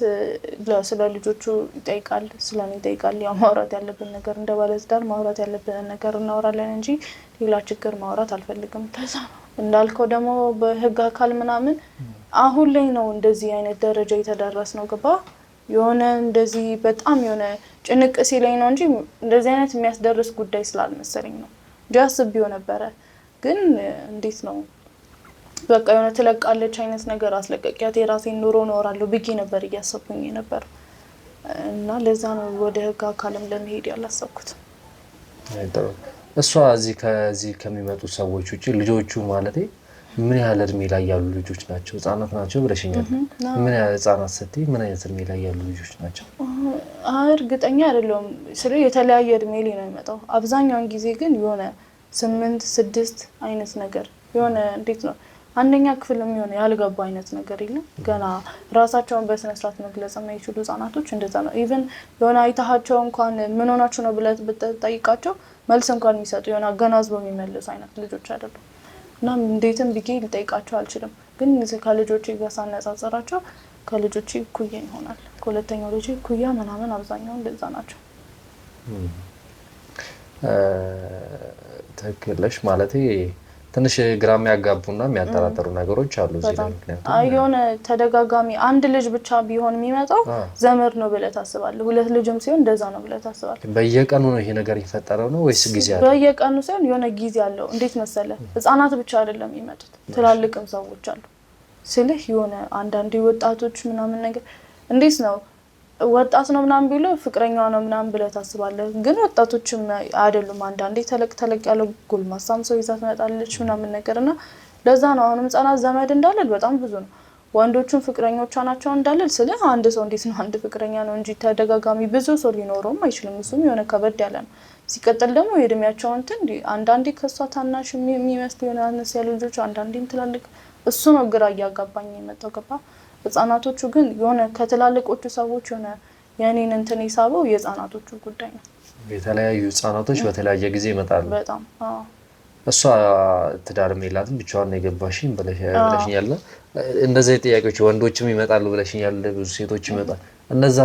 ስለ ልጆቹ ይጠይቃል፣ ስለኔ ይጠይቃል። ያው ማውራት ያለብን ነገር እንደ ባለትዳር ማውራት ያለብን ነገር እናወራለን እንጂ ሌላ ችግር ማውራት አልፈልግም። ተዛ እንዳልከው ደግሞ በህግ አካል ምናምን አሁን ላይ ነው እንደዚህ አይነት ደረጃ የተደረስ ነው። ገባ የሆነ እንደዚህ በጣም የሆነ ጭንቅ ሲለኝ ነው እንጂ እንደዚህ አይነት የሚያስደርስ ጉዳይ ስላልመሰለኝ ነው። ጃስቢው ነበረ ግን እንዴት ነው በቃ የሆነ ትለቃለች አይነት ነገር አስለቀቂያት የራሴን ኑሮ እኖራለሁ ብዬ ነበር እያሰብኩኝ ነበር እና ለዛ ነው ወደ ህግ አካልም ለመሄድ ያላሰብኩት። እሷ ከዚህ ከሚመጡ ሰዎች ውጪ ልጆቹ ማለቴ ምን ያህል እድሜ ላይ ያሉ ልጆች ናቸው? ህጻናት ናቸው ብለሽኛል። ምን ያህል ህጻናት ስትይ ምን አይነት እድሜ ላይ ያሉ ልጆች ናቸው? እርግጠኛ አይደለሁም። የተለያየ እድሜ ላይ ነው የሚመጣው። አብዛኛውን ጊዜ ግን የሆነ 8 6 አይነት ነገር የሆነ እንዴት ነው አንደኛ ክፍል የሚሆነ ያልገባ አይነት ነገር የለም። ገና ራሳቸውን በስነ ስርዓት መግለጽ የማይችሉ ህጻናቶች እንደዛ ነው። ኢቭን የሆነ አይታቸው እንኳን ምን ሆናችሁ ነው ብለህ ብትጠይቃቸው መልስ እንኳን የሚሰጡ የሆነ አገናዝበው የሚመልሱ አይነት ልጆች አይደሉም። እና እንዴትም ብዬ ልጠይቃቸው አልችልም። ግን ከልጆቼ ጋር ሳነጻጽራቸው ከልጆቼ ኩያ ይሆናል። ከሁለተኛው ልጅ ኩያ ምናምን አብዛኛው እንደዛ ናቸው። ትክክለሽ ማለቴ ትንሽ ግራም ያጋቡና የሚያጠራጥሩ ነገሮች አሉ እዚህ ላይ። ምክንያቱም የሆነ ተደጋጋሚ አንድ ልጅ ብቻ ቢሆን የሚመጣው ዘመድ ነው ብለህ ታስባለህ። ሁለት ልጅም ሲሆን እንደዛ ነው ብለህ ታስባለህ። በየቀኑ ነው ይሄ ነገር ይፈጠረው ነው ወይስ ጊዜ አለው? በየቀኑ ሲሆን የሆነ ጊዜ አለው። እንዴት መሰለህ ህፃናት ብቻ አይደለም የሚመጡት ትላልቅም ሰዎች አሉ ስልህ የሆነ አንዳንዴ ወጣቶች ምናምን ነገር እንዴት ነው ወጣት ነው ምናምን ቢሉ ፍቅረኛዋ ነው ምናምን ብለህ ታስባለህ። ግን ወጣቶችም አይደሉም። አንዳንዴ ተለቅ ያለ ጎልማሳም ሰው ይዛ ትመጣለች ምናምን ነገርና ለዛ ነው አሁንም ህፃናት ዘመድ እንዳለል በጣም ብዙ ነው። ወንዶቹም ፍቅረኞቿ ናቸው እንዳለል ስልህ አንድ ሰው እንዴት ነው አንድ ፍቅረኛ ነው እንጂ ተደጋጋሚ ብዙ ሰው ሊኖረውም አይችልም። እሱም የሆነ ከበድ ያለ ነው። ሲቀጥል ደግሞ የእድሜያቸው እንትን አንዳንዴ ከሷ ታናሽ የሚመስል የሆነ አነስ ያሉ ልጆች አንዳንዴም ትላልቅ እሱ ነው ግራ እያጋባኝ የመጣው ገባ። ህፃናቶቹ ግን የሆነ ከትላልቆቹ ሰዎች የሆነ የኔን እንትን ይሳበው የህፃናቶቹ ጉዳይ ነው። የተለያዩ ህፃናቶች በተለያየ ጊዜ ይመጣሉ። በጣም እሷ ትዳርም የላትም ብቻዋን ነው የገባሽኝ ብለሽኛል። እንደዚህ ጥያቄዎች ወንዶችም ይመጣሉ ብለሽኛል። ብዙ ሴቶች ይመጣሉ። እነዛ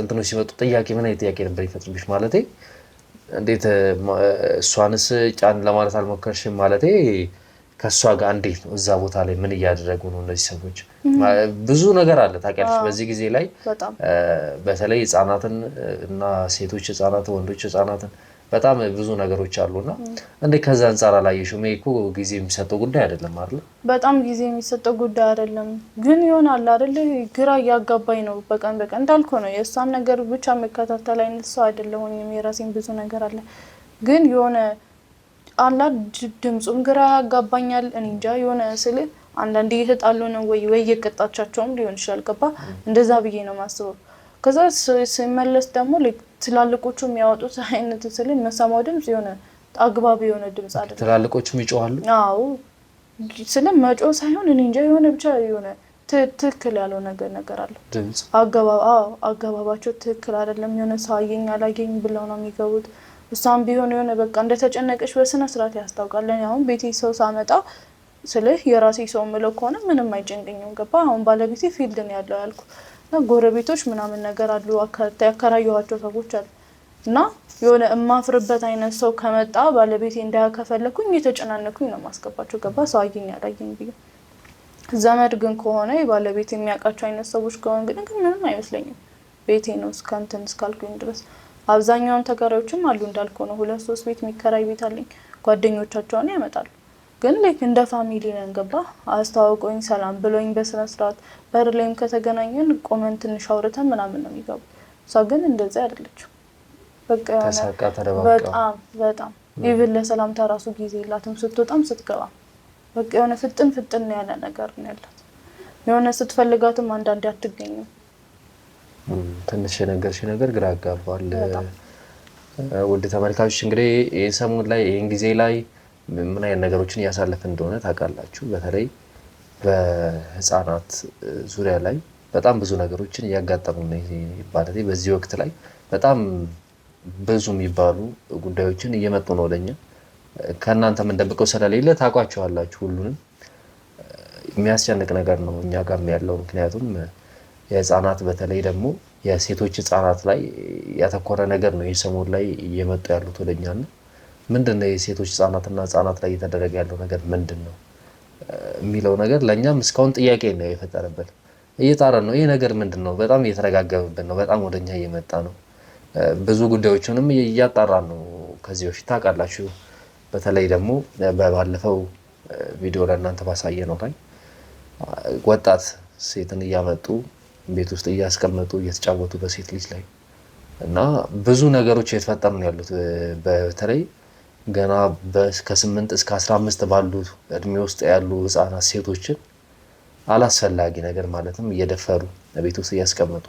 እንትኖች ሲመጡ ጥያቄ ምን አይነት ጥያቄ ነበር ይፈጥሩብሽ? ማለቴ እንዴት እሷንስ ጫን ለማለት አልሞከርሽም? ማለቴ ከሷ ጋር እንዴት ነው እዛ ቦታ ላይ ምን እያደረጉ ነው እነዚህ ሰዎች? ብዙ ነገር አለ ታውቂያለሽ። በዚህ ጊዜ ላይ በተለይ ህፃናትን እና ሴቶች ህፃናት ወንዶች ህፃናትን በጣም ብዙ ነገሮች አሉና እንዴ ከዛ አንፃር አላየሽውም? እኮ ጊዜ የሚሰጠው ጉዳይ አይደለም አይደል? በጣም ጊዜ የሚሰጠው ጉዳይ አይደለም። ግን ይሆናል አይደል ግራ እያጋባኝ ነው። በቀን እንዳልኩ ነው የእሷን ነገር ብቻ መከታተል አይነት ሰው አይደለሁኝም። የራሴን ብዙ ነገር አለ። ግን የሆነ አላ ድምጹም ግራ ያጋባኛል። እኔ እንጃ የሆነ ስለ አንዳንዴ እየተጣሉ ነው ወይ እየቀጣቻቸውም ሊሆን ይችላል ገባ። እንደዛ ብዬ ነው ማስበው። ከዛ ሲመለስ ደግሞ ትላልቆቹ የሚያወጡት አይነት ስለ መሰማው ድምጽ የሆነ አግባብ የሆነ ድምጽ አይደለም። ትላልቆቹም ይጮሃሉ። አዎ ስለ መጮ ሳይሆን እኔ እንጃ የሆነ ብቻ የሆነ ትክክል ያለው ነገር አለ ድምጽ አገባባቸው ትክክል አይደለም። የሆነ ሰው አየኝ አላየኝ ብለው ነው የሚገቡት። እሷም ቢሆን የሆነ በቃ እንደተጨነቀሽ በስነ ስርዓት ያስታውቃል። አሁን ቤቴ ሰው ሳመጣ ስልህ የራሴ ሰው ምለው ከሆነ ምንም አይጨንቀኝም ገባ። አሁን ባለቤቴ ፊልድ ነው ያለው ያልኩ እና ጎረቤቶች ምናምን ነገር አሉ ያከራየኋቸው ሰዎች አሉ እና የሆነ እማፍርበት አይነት ሰው ከመጣ ባለቤቴ እንዳያከፈለኩኝ እየተጨናነኩኝ ነው ማስገባቸው ገባ። ሰው አየኝ አላየኝ ብዬ ዘመድ ግን ከሆነ ባለቤቴ የሚያውቃቸው አይነት ሰዎች ከሆነ ግን ምንም አይመስለኝም። ቤቴ ነው እስከንትን እስካልኩኝ ድረስ አብዛኛውን ተከራዮችም አሉ እንዳልኩ ነው 2-3 ቤት የሚከራይ ቤት አለኝ። ጓደኞቻቸውን ያመጣሉ ግን እንደ ፋሚሊ ነን ገባ። አስተዋውቆኝ ሰላም ብሎኝ በስነ ስርዓት በር ላይም ከተገናኘን ቆመን ትንሽ አውርተን ምናምን ነው የሚገቡ። እሷ ግን እንደዛ አይደለችም። በቃ ተሳቃ ተደባበቃ በጣም ኢቭን ለሰላምታ ራሱ ጊዜ የላትም። ስትወጣም ስትገባ በቃ የሆነ ፍጥን ያለ ነገር ነው ያላት። የሆነ ስትፈልጋትም አንዳንዴ አትገኝም። ትንሽ ነገርሽ ነገር ግራ ያጋባል። ውድ ተመልካቾች እንግዲህ ይህን ሰሞን ላይ ይህን ጊዜ ላይ ምን አይነት ነገሮችን እያሳለፈ እንደሆነ ታውቃላችሁ። በተለይ በህፃናት ዙሪያ ላይ በጣም ብዙ ነገሮችን እያጋጠሙ ነው ይባላል። በዚህ ወቅት ላይ በጣም ብዙ የሚባሉ ጉዳዮችን እየመጡ ነው ወደኛ። ከእናንተ የምንደብቀው ስለሌለ ታውቋቸዋላችሁ። ሁሉንም የሚያስጨንቅ ነገር ነው እኛ ጋርም ያለው። ምክንያቱም የህፃናት በተለይ ደግሞ የሴቶች ህፃናት ላይ ያተኮረ ነገር ነው ይህ ሰሞን ላይ እየመጡ ያሉት ወደኛና ምንድነው የሴቶች ህፃናትና ህፃናት ላይ እየተደረገ ያለው ነገር ምንድነው የሚለው ነገር ለኛም እስካሁን ጥያቄ ነው የፈጠረበት። እየጣራን ነው ይሄ ነገር ምንድነው? በጣም እየተረጋገመብን ነው። በጣም ወደኛ እየመጣ ነው። ብዙ ጉዳዮችንም እያጣራን ነው። ከዚህ በፊት ታውቃላችሁ። በተለይ ደግሞ ባለፈው ቪዲዮ ለእናንተ ባሳየ ነው ላይ ወጣት ሴትን እያመጡ ቤት ውስጥ እያስቀመጡ እየተጫወቱ በሴት ልጅ ላይ እና ብዙ ነገሮች እየተፈጠሩ ነው ያሉት። በተለይ ገና ከ8 እስከ 15 ባሉ እድሜ ውስጥ ያሉ ህፃናት ሴቶችን አላስፈላጊ ነገር ማለትም እየደፈሩ ቤት ውስጥ እያስቀመጡ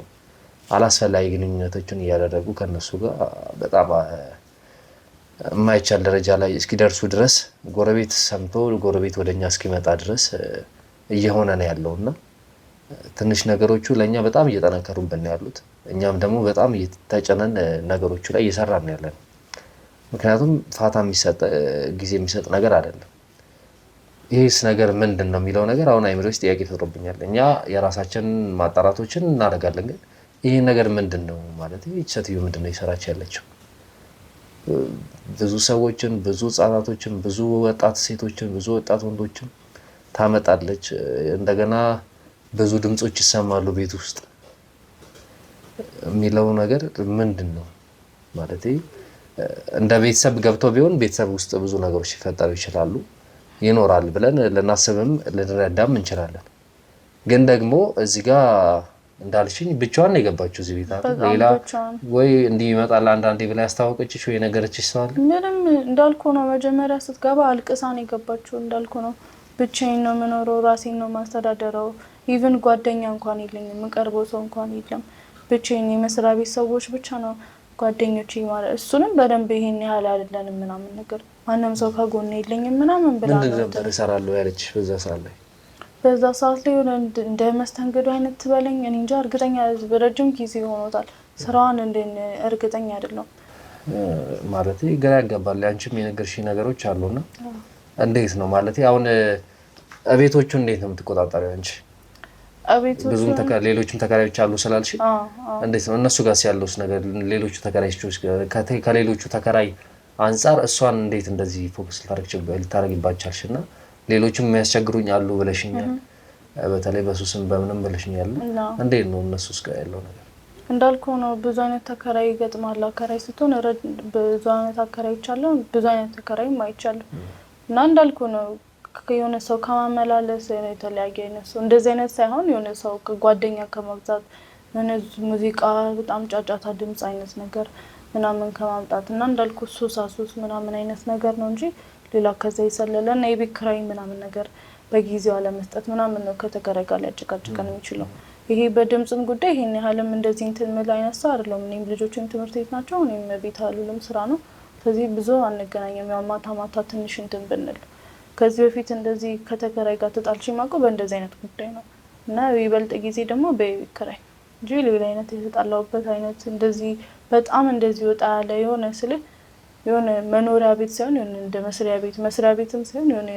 አላስፈላጊ ግንኙነቶችን እያደረጉ ከነሱ ጋር በጣም የማይቻል ደረጃ ላይ እስኪደርሱ ድረስ ጎረቤት ሰምቶ ጎረቤት ወደኛ እስኪመጣ ድረስ እየሆነ ነው ያለውና ትንሽ ነገሮቹ ለኛ በጣም እየጠነከሩብን ያሉት። እኛም ደግሞ በጣም እየተጨነን ነገሮቹ ላይ እየሰራን ነው ያለን። ምክንያቱም ፋታ ጊዜ የሚሰጥ ነገር አይደለም። ይሄስ ነገር ምንድነው የሚለው ነገር አሁን አይምሮ ውስጥ ጥያቄ ፈጥሮብኛል። እኛ የራሳችን ማጣራቶችን እናደርጋለን። ግን ይሄ ነገር ምንድነው ማለት ይሄ ሴትዮ ምንድነው ይሰራች ያለችው? ብዙ ሰዎችን፣ ብዙ ህጻናቶችን፣ ብዙ ወጣት ሴቶችን፣ ብዙ ወጣት ወንዶችን ታመጣለች። እንደገና ብዙ ድምጾች ይሰማሉ ቤት ውስጥ የሚለው ነገር ምንድን ነው ማለት እንደ ቤተሰብ ገብቶ ቢሆን ቤተሰብ ውስጥ ብዙ ነገሮች ሊፈጠሩ ይችላሉ ይኖራል ብለን ልናስብም ልንረዳም እንችላለን። ግን ደግሞ እዚህ ጋር እንዳልሽኝ ብቻዋን ነው የገባችው እዚህ ቤት አይደል? ሌላ ወይ እንዲህ ይመጣል አንዳንዴ ብላ ያስታወቀችሽ ወይ ነገረችሽ ሰው አለ? ምንም እንዳልኩ ነው። መጀመሪያ ስትገባ አልቅሳ ነው የገባችው። እንዳልኩ ነው ብቻዬን ነው የምኖረው፣ ራሴን ነው ማስተዳደረው። ኢቭን ጓደኛ እንኳን የለኝም፣ የምቀርበው ሰው እንኳን የለም። ብቻዬን የመስሪያ ቤት ሰዎች ብቻ ነው ጓደኞቼ ማለት እሱንም በደንብ ይሄን ያህል አይደለንም ምናምን ነገር ማንም ሰው ከጎን የለኝም ምናምን ብላ ነው። ምንድን ነበር እሰራለሁ ያለችሽ በዛ ሰዓት ላይ? በዛ ሰዓት ላይ እንደ መስተንግዶ አይነት ትበለኝ እኔ እንጃ። እርግጠኛ በረጅም ጊዜ ሆኖታል ስራዋን እርግጠኛ አይደለም ማለት ግራ ያጋባል። አንቺም የነገርሽኝ ነገሮች አሉና እንዴት ነው ማለት አሁን እቤቶቹ እንዴት ነው የምትቆጣጠሪው አንቺ? ብዙ ሌሎችም ተከራዮች አሉ ስላልሽ እንዴት ነው እነሱ ጋር ያለውስ ነገር? ሌሎቹ ተከራዮች ከሌሎቹ ተከራይ አንፃር እሷን እንዴት እንደዚህ ፎከስ ልታረጊባቻልሽ? እና ሌሎችም የሚያስቸግሩኝ አሉ ብለሽኛል። በተለይ በሱስም በምንም ብለሽኛል። እንዴት ነው እነሱስ ጋር ያለው ነገር? እንዳልኩ ነው ብዙ አይነት ተከራይ ይገጥማል። አከራይ ስትሆን ብዙ አይነት አከራዮች አሉ፣ ብዙ አይነት ተከራይም አይቻልም። እና እንዳልኩ ነው የሆነ ሰው ከማመላለስ የተለያየ አይነት ሰው እንደዚህ አይነት ሳይሆን የሆነ ሰው ከጓደኛ ከመብዛት የሆነ ሙዚቃ በጣም ጫጫታ ድምፅ አይነት ነገር ምናምን ከማምጣት እና እንዳልኩ ሱስ ምናምን አይነት ነገር ነው እንጂ ሌላ ከዛ የሰለለ እና የቤት ኪራይ ምናምን ነገር በጊዜው አለመስጠት ምናምን ነው ከተከራይ ጋር ሊያጨቃጭቀን የሚችለው። ይሄ በድምፅም ጉዳይ ይሄን ያህልም እንደዚህ እንትን ምል አይነት ሰው አይደለም። እኔም ልጆችም ትምህርት ቤት ናቸው፣ እኔም ቤት አሉልም ስራ ነው። ስለዚህ ብዙ አንገናኝም። ያው ማታ ትንሽ እንትን ብንል ከዚህ በፊት እንደዚህ ከተከራይ ጋር ተጣልቼ ማውቀው በእንደዚህ አይነት ጉዳይ ነው እና ይበልጥ ጊዜ ደግሞ በቤት ኪራይ እንጂ ሌላ አይነት የተጣላሁበት አይነት እንደዚህ በጣም እንደዚህ ወጣ ያለ የሆነ ስልህ የሆነ መኖሪያ ቤት ሳይሆን የሆነ እንደ መስሪያ ቤትም ሳይሆን የሆነ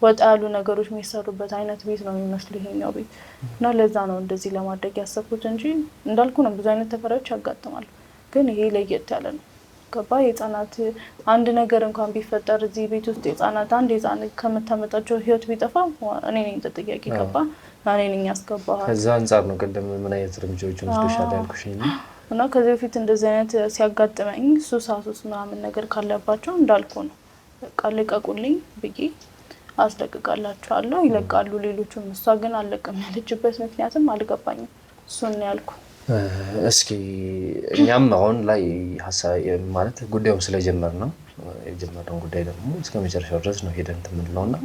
ወጣ ያሉ ነገሮች የሚሰሩበት አይነት ቤት ነው የሚመስለው ይሄኛው ቤት እና ለዛ ነው እንደዚህ ለማድረግ ያሰብኩት እንጂ እንዳልኩ ነው ብዙ አይነት ተከራዮች ያጋጥማሉ። ግን ይሄ ለየት ያለ ነው። ገባ? የህፃናት አንድ ነገር እንኳን ቢፈጠር እዚህ ቤት ውስጥ የህፃናት አንድ ህፃን ከምታመጣቸው ህይወት ቢጠፋ እኔ ነኝ ተጠያቂ። ገባ? እኔ ነኝ ያስገባው። ከዛ አንፃር ነው ቀደም ምን አይነት እርምጃዎችን ወስደሻል ያልኩሽ እና ከዚህ በፊት እንደዚህ አይነት ሲያጋጥመኝ ሱስ ምናምን ነገር ካለባቸው እንዳልኩ ነው በቃ ልቀቁልኝ ብዬ አስለቅቃላችኋለሁ፣ ይለቃሉ ሌሎቹም። እሷ ግን አልለቅም ያለችበት ምክንያትም አልገባኝም። እሱን ያልኩ እስኪ እኛም አሁን ላይ ማለት ጉዳዩን ስለጀመር ነው የጀመረውን ጉዳይ ደግሞ እስከ መጨረሻው ድረስ ነው ሄደን የምንለውና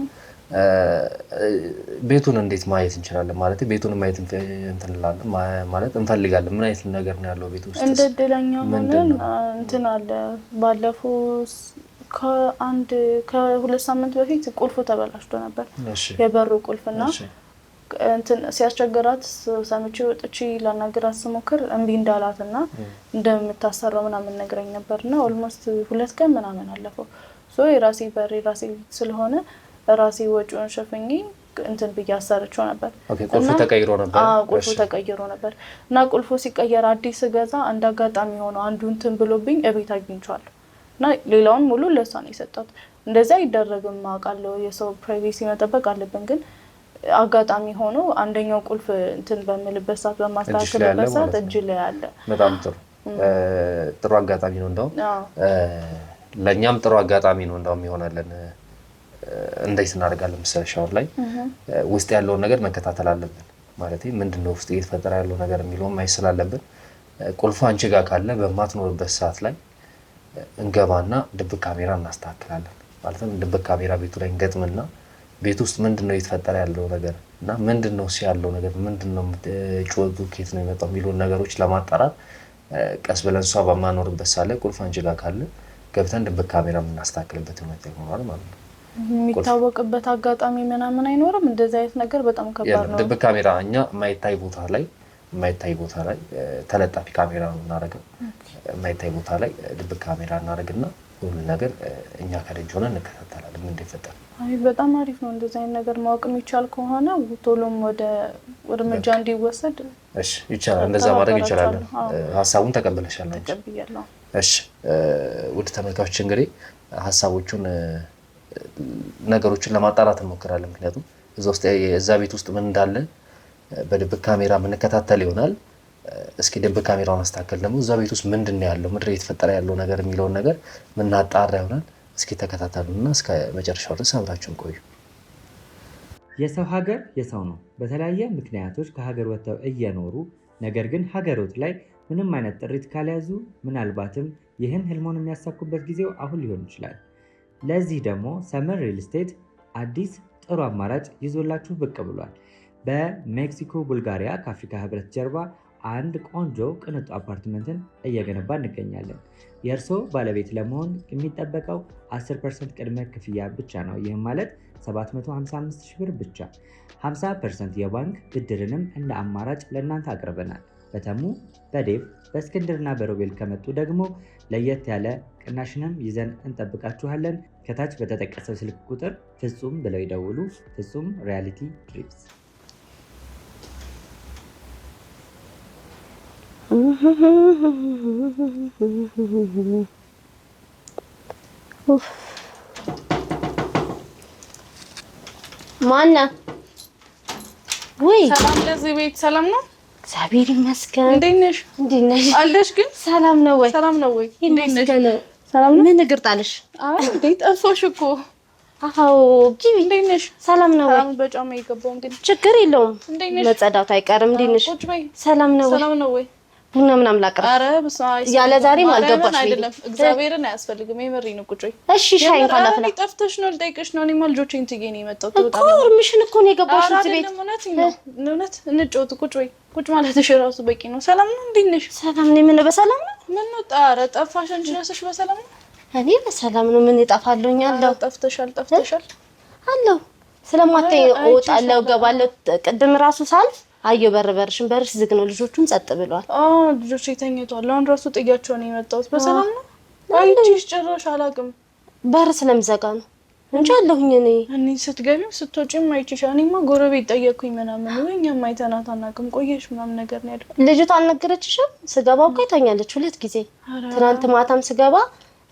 ቤቱን እንዴት ማየት እንችላለን? ማለት ቤቱን ማየት እንላለን ማለት እንፈልጋለን። ምን አይነት ነገር ነው ያለው ቤት ውስጥ? እንደ እድለኛ ሆነን እንትን አለ። ባለፈው ከ2 ሳምንት በፊት ቁልፉ ተበላሽቶ ነበር፣ የበሩ ቁልፍና እንትን ሲያስቸግራት ሰምቼ ወጥቼ ላናገራት ስሞክር እምቢ እንዳላትና እንደምታሰራው ምናምን ነግረኝ ነበርና ኦልሞስት 2 ቀን ምናምን አለፈው። የራሴ በር የራሴ ስለሆነ ራሴ ወጪውን ሸፍኜ እንትን ብዬ አሰርቼው ነበር። ቁልፉ ተቀይሮ ነበር። ቁልፉ ተቀይሮ ነበር እና ቁልፉ ሲቀየር አዲስ ገዛ አንድ አጋጣሚ ሆኖ አንዱ እንትን ብሎብኝ እቤት አግኝቼዋለሁ እና ሌላውን ሙሉ ለሷ ነው የሰጠሁት። እንደዚያ አይደረግም አውቃለሁ፣ የሰው ፕራይቬሲ መጠበቅ አለብን። ግን አጋጣሚ ሆኖ አንደኛው ቁልፍ እንትን በምልበት ሰዓት በማስተካከልበት ሰዓት እጅ ላይ አለ። በጣም ጥሩ አጋጣሚ ነው። እንደውም ለእኛም ጥሩ አጋጣሚ ነው እንደውም ይሆናለን። እንዴት እናደርጋለን መሰለሽ? አሁን ላይ ውስጥ ያለውን ነገር መከታተል አለብን። ማለት ምንድነው ውስጥ እየተፈጠረ ያለው ነገር የሚለውን ማየት ስላለብን ቁልፉ አንቺ ጋር ካለ በማትኖርበት ሰዓት ላይ እንገባና ድብቅ ካሜራ እናስተካክላለን። ማለትም ድብቅ ካሜራ ቤቱ ላይ እንገጥምና ቤት ውስጥ ምንድነው እየተፈጠረ ያለው ነገር እና ምንድነው ያለው ነገር ምንድነው ጩኸቱ ከየት ነው የመጣው የሚሉን ነገሮች ለማጣራት ቀስ ብለን እሷ በማኖርበት ሰዓት ላይ ቁልፉ አንቺ ጋር ካለ ገብተን ድብቅ ካሜራ የምናስተካክልበት ሁኔታ ይኖራል ማለት ነው። የሚታወቅበት አጋጣሚ ምናምን አይኖርም። እንደዚህ አይነት ነገር በጣም ከባድ ነው። ድብቅ ካሜራ እኛ የማይታይ ቦታ ላይ ተለጣፊ ካሜራ ነው የምናደርገው። የማይታይ ቦታ ላይ ድብቅ ካሜራ እናደርግና ሁሉ ነገር እኛ ከደጅ ሆነን እንከታተላለን ምን እንደፈጠረ። በጣም አሪፍ ነው። እንደዚህ አይነት ነገር ማወቅ የሚቻል ከሆነ ቶሎም ወደ እርምጃ እንዲወሰድ ይቻላል። እንደዛ ማድረግ ይቻላል። ሀሳቡን ተቀበለሻል? ተቀብያለሁ። እሺ ውድ ተመልካቾች እንግዲህ ሀሳቦቹን ነገሮችን ለማጣራት እንሞክራለን። ምክንያቱም እዛ ቤት ውስጥ ምን እንዳለ በድብቅ ካሜራ የምንከታተል ይሆናል። እስኪ ድብቅ ካሜራውን አስተካከል ደግሞ እዛ ቤት ውስጥ ምንድነው ያለው ምድር እየተፈጠረ ያለው ነገር የሚለውን ነገር ምናጣራ ይሆናል። እስኪ ተከታተሉና እስከ መጨረሻው ድረስ አብራችሁን ቆዩ። የሰው ሀገር የሰው ነው። በተለያየ ምክንያቶች ከሀገር ወጥተው እየኖሩ ነገር ግን ሀገሮት ላይ ምንም አይነት ጥሪት ካልያዙ ምናልባትም ይህን ህልሞን የሚያሳኩበት ጊዜው አሁን ሊሆን ይችላል። ለዚህ ደግሞ ሰመር ሪል ስቴት አዲስ ጥሩ አማራጭ ይዞላችሁ ብቅ ብሏል። በሜክሲኮ ቡልጋሪያ ከአፍሪካ ህብረት ጀርባ አንድ ቆንጆ ቅንጡ አፓርትመንትን እየገነባ እንገኛለን። የእርስዎ ባለቤት ለመሆን የሚጠበቀው 10% ቅድመ ክፍያ ብቻ ነው። ይህም ማለት 755,000 ብር ብቻ። 50% የባንክ ብድርንም እንደ አማራጭ ለእናንተ አቅርበናል። በተሙ በዴቭ በእስክንድርና በሮቤል ከመጡ ደግሞ ለየት ያለ ቅናሽንም ይዘን እንጠብቃችኋለን። ከታች በተጠቀሰው ስልክ ቁጥር ፍጹም ብለው ይደውሉ። ፍጹም ሪያሊቲ ድሪምስ። ማና ወይ ሰላም ለዚህ ቤት ሰላም ነው? እግዚአብሔር ይመስገን። እንዴት ነሽ? እንዴት ነሽ? አለሽ ግን ሰላም ነው ወይ? ሰላም ነው ወይ? ይመስገን። ሰላም ነው? ምን እግር ጣልሽ? እንዴት ጠፋሽ እኮ። አዎ ግቢ። እንዴት ነሽ? ሰላም ነው ወይ? ሰላም በጫማ የገባው እንግዲህ ችግር የለውም። እንዴት ነሽ? መጸዳቱ አይቀርም። እንዴት ነሽ? ቁጭ በይ። ሰላም ነው ወይ? ሰላም ነው ወይ? ቡና ምናምን ላቅርብ? ኧረ በስመ አብ ያለ ዛሬም አልገባሽ አይደለም። እግዚአብሔርን አያስፈልግም። የምሬን ነው። ቁጭ በይ። እሺ ሻይ እንኳን ላፍላ። ጠፍተሽ ነው ልጠይቅሽ ነው። እኔማ ልጆቼን ትዬ ነው የመጣሁት። እኮ እርምሽን እኮ ነው የገባሽ እዚህ ቤት። እውነት እንጫወት። ቁጭ በይ። ቁጭ ማለትሽ እራሱ በቂ ነው። ሰላም ነው? እንዴት ነሽ? ሰላም ነኝ። ምን በሰላም ነው? ምን ነው? ኧረ ጠፋሽ። አንቺ ነሽ በሰላም ነው? እኔ በሰላም ነው። ምን እጠፋለሁኝ? አለሁ። ጠፍተሻል አለሁ። ስለማታኝ እወጣለሁ እገባለሁ። ቅድም ራሱ ሳልፍ አየሁ በርሽ ዝግ ነው። ልጆቹም ጸጥ ብለዋል። ልጆቼ ተኝተዋል። አሁን ራሱ ጥያቸው ነው የመጣሁት። በሰላም ነው? አንቺስ ጭራሽ አላውቅም። በር ስለምዘጋ ነው እንጂ አለሁኝ እኔ ስትገቢም ስትወጪም አይቼሻለሁ። እኔማ ጎረቤት ጠየቅኩኝ ምናምን ወይ እኛም አይተናት አናውቅም ቆየሽ ምናምን ነገር ነው ያለው። ልጅቷ አልነገረችሽም? ስገባ እኮ አይታኛለች 2 ጊዜ። ትናንት ማታም ስገባ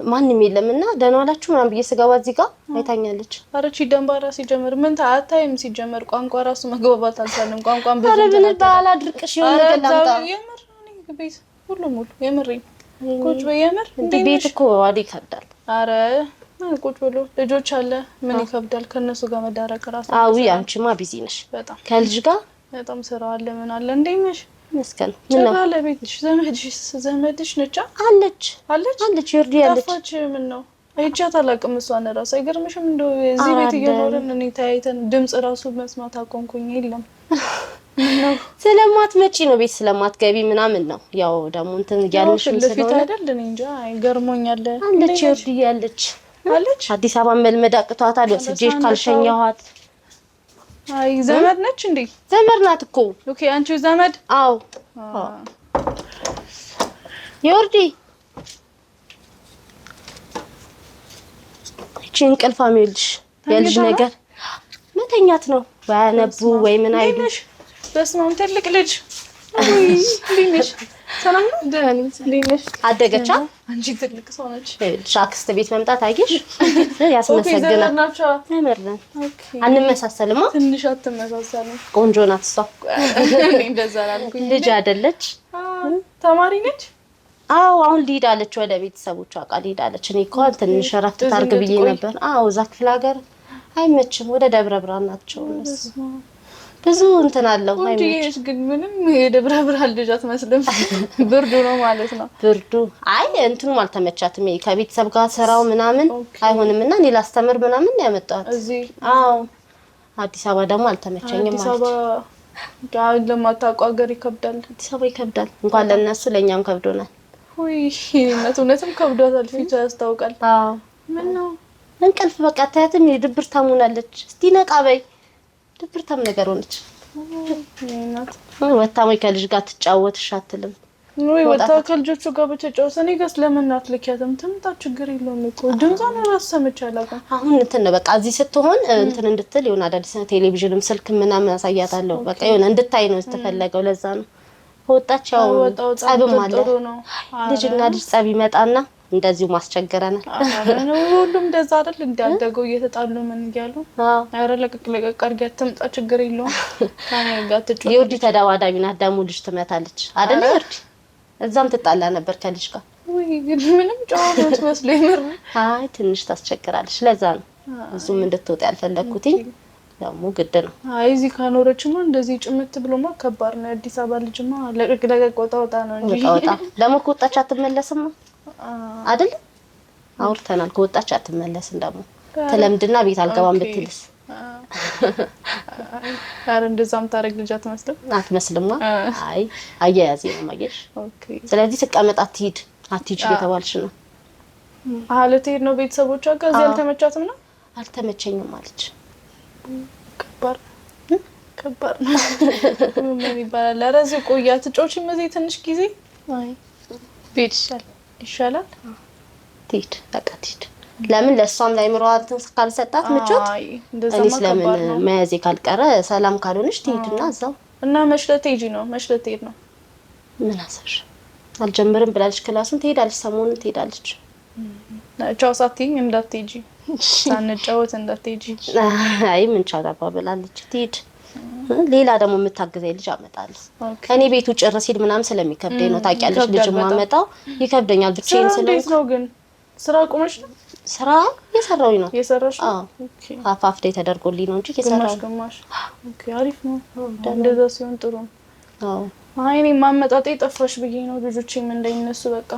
ማንንም የለምና ደህና ዋላችሁ ምናምን ብዬ ስገባ እዚህ ጋር አይታኛለች። አረቺ ደንባራ ሲጀምር ምን ታታይም ሲጀምር ቋንቋ ራሱ መግባባት አልቻለም። ቋንቋን ብዙ አረብን ባላ ድርቅሽ የሆነ ገላምጣ የምር እኔ ቤት ሁሉም የምር ቁጭ በየምር እንዴ ቤት እኮ አዲክ ይከብዳል። አረ ቁጭ ብሎ ልጆች አለ ምን ይከብዳል ከነሱ ጋር መዳረቅ ራሱ። አዊ አንቺማ ቢዚ ነሽ በጣም ከልጅ ጋር በጣም ስራ አለ ምን አለ። እንዴት ነሽ? መስከን ምን ነው ለቤትሽ ዘመድሽ ነች አለች ይርዲ ያለች ጠፋች። ምን ነው አይቻት አላውቅም። እሷን ራሱ አይገርምሽም? እንደው እዚህ ቤት እየኖርን እኔ ታይተን ድምጽ ራሱ መስማት አቆንኩኝ። የለም ነው ስለማትመጪ ነው ቤት ስለማትገቢ ምናምን ነው። ያው ደግሞ እንትን ያልሽ ስለፊት አይደል? እኔ እንጃ አይገርሞኛል። አለች ይርዲ ያለች አዲስ አበባ መልመድ አቅቷታል። ወስጄሽ ካልሸኛኋት አይ ዘመድ ነች እንዴ? ዘመድ ናት እኮ። ኦኬ አንቺ ዘመድ? አዎ ዮርዲ እቺ እንቅልፋም ይልሽ የልጅ ነገር መተኛት ነው። ባያነቡ ወይ ምን አይልሽ። በስመ አብ ትልቅ ልጅ ሊነሽ ሰላም ነው? ደህና ነኝ። ሊነሽ አደገቻ? አንቺ ትልቅ ሰው ነች። ሻክስት ቤት መምጣት አየሽ ያስመሰግናል። ተመረን አንመሳሰልማ። ትንሽ አትመሳሰልም። ቆንጆ ናት እሷ። እኔ እንደዛ አላልኩኝ። ልጅ አይደለች? ተማሪ ነች? አዎ አሁን ሊሄዳለች ወደ ቤተሰቦቿ ቃል ሊሄዳለች። እኔ እኮ ትንሽ ረፍት ታርግ ብዬ ነበር። አዎ እዛ ክፍለ ሀገር አይመችም። ወደ ደብረ ብርሃን ናቸው እነሱ። ብዙ እንትን አለው አይመችም። ግን ምንም የደብረ ብርሃን ልጅ አትመስልም። ብርዱ ነው ማለት ነው። ብርዱ አይ እንትኑም አልተመቻትም። ከቤተሰብ ጋር ስራው ምናምን አይሆንምና እኔ ላስተምር ምናምን ያመጣት እዚህ። አዎ አዲስ አበባ ደግሞ አልተመቸኝም ማለት ነው። አዲስ አበባ ለማታውቀው ሀገር ይከብዳል። አዲስ አበባ ይከብዳል። እንኳን ለነሱ ለኛም ከብዶናል። ወይ እውነትም ከብዷታል። ፊቷ ያስታውቃል። አዎ ምን ነው እንቅልፍ በቃ ታያትም ድብርታም ሆናለች። እስቲ ነቃ በይ። ድብርታም ነገር ሆነች። ወጣ ወይ ከልጅ ጋር ትጫወትሽ አትልም ወይ? ወጣ ከልጆቹ ጋር በተጫወተ እኔ ጋር ለምን አትልኪያትም? ትምጣ ችግር የለውም እኮ ድምጿን ራስ ሰምቻለሁ። አሁን እንትን ነው በቃ እዚህ ስትሆን እንትን እንድትል ይሆን አዳዲስ ቴሌቪዥንም ስልክ ምናምን አሳያታለሁ። በቃ ይሆን እንድታይ ነው የተፈለገው። ለዛ ነው ወጣቸው ጸብም አለ ልጅና ልጅ ጸብ ይመጣና እንደዚሁ ማስቸገረናል። ሁሉም እንደዛ አይደል እንዲያደገው እየተጣሉ ምን ይያሉ አረ ለቀቅ አርጋት ተምጣ ችግር የለውም ታኛጋት ተጫወተ ይወዲ ተዳዋዳቢ ናት ደሙ ልጅ ትመታለች አይደል ይወዲ እዛም ትጣላ ነበር ከልጅ ጋር ወይ ምንም ጫወት መስሎኝ ምር አይ ትንሽ ታስቸግራለች ለዛ ነው እሱም እንድትወጣ ያልፈለኩትኝ ደግሞ ግድ ነው አይ እዚህ ካኖረችማ እንደዚህ ጭምት ብሎማ ከባድ ነው አዲስ አበባ ልጅማ ለቀቅ ወጣ ነው እንጂ ወጣ ደግሞ ከወጣች አትመለስም አይደል አውርተናል ከወጣች አትመለስም ደግሞ ተለምድና ቤት አልገባም ብትልስ አረ እንደዛም ታረግ ልጅ አትመስልም አይ አያያዝ ነው ማየሽ ኦኬ ስለዚህ ስቀመጥ አትሂጂ የተባልሽ ነው አለቴር ነው ቤተሰቦቿ ጋር እዚህ አልተመቻትም ነው አልተመቸኝም ማለች ከባድ ነው ምን ይባላል ለራሴ ቆያ ትጮች መዚህ ትንሽ ጊዜ አይ ቤት ይሻላል ትሄድ በቃ ትሄድ ለምን ለሷም ላይ ምሯትን ካልሰጣት ምቾት እኔ ስለምን መያዜ ካልቀረ ሰላም ካልሆነሽ ትሄድና እዛው እና መሽለት ሄጂ ነው መሽለት ሄድ ነው ምን አሰብሽ አልጀምርም ብላለች ክላሱን ትሄዳለች ሰሞኑን ትሄዳለች ቻው ሳትይኝ እንዳትሄጂ ሳንጫወት እንዳትሄጂ አይ ምን ቻላባ ብላለች ትሄድ ሌላ ደግሞ የምታግዘኝ ልጅ አመጣለሁ ከኔ ቤቱ ጭር ሲል ምናምን ስለሚከብደኝ ነው ታውቂያለሽ ልጅ ማመጣው ይከብደኛል ብቻዬን ስለሆነ ነው ግን ስራ ቆመሽ ነው ስራ እየሰራሁኝ ነው እየሰራሽ ኦኬ አፋፍ ላይ ተደርጎልኝ ነው እንጂ እየሰራሁ ግማሽ ኦኬ አሪፍ ነው እንደዛ ሲሆን ጥሩ ነው አይ እኔ ማመጣጤ ጠፋሽ ብዬ ነው ልጆቼም እንዳይነሱ በቃ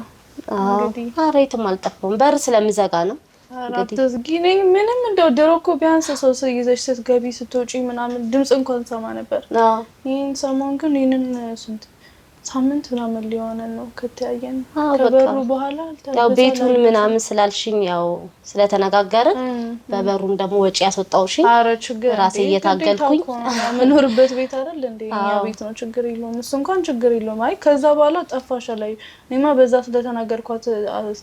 እንግዲህ ኧረ የትም አልጠፋሁም በር ስለምዘጋ ነው አራተዝጊ ነኝ ምንም እንደው ድሮኮ ቢያንስ ሰው ይዘሽ ስትገቢ ስትወጪ ምናምን ድምጽ እንኳን ሰማ ነበር ይሄን ሰሞን ግን ይሄንን ስንት ሳምንት ምናምን ሊሆን ነው ከተያየን ከበሩ በኋላ ያው ቤቱን ምናምን ስላልሽኝ ያው ስለተነጋገርን በበሩም ደግሞ ወጪ ያስወጣውሽኝ አረ ችግር ራሴ እየታገልኩኝ ምንኖርበት ቤት አይደል እንዴ ያ ቤት ነው ችግር የለውም እሱ እንኳን ችግር የለውም አይ ከዛ በኋላ ጠፋሽ ላይ እኔማ በዛ ስለተናገርኳት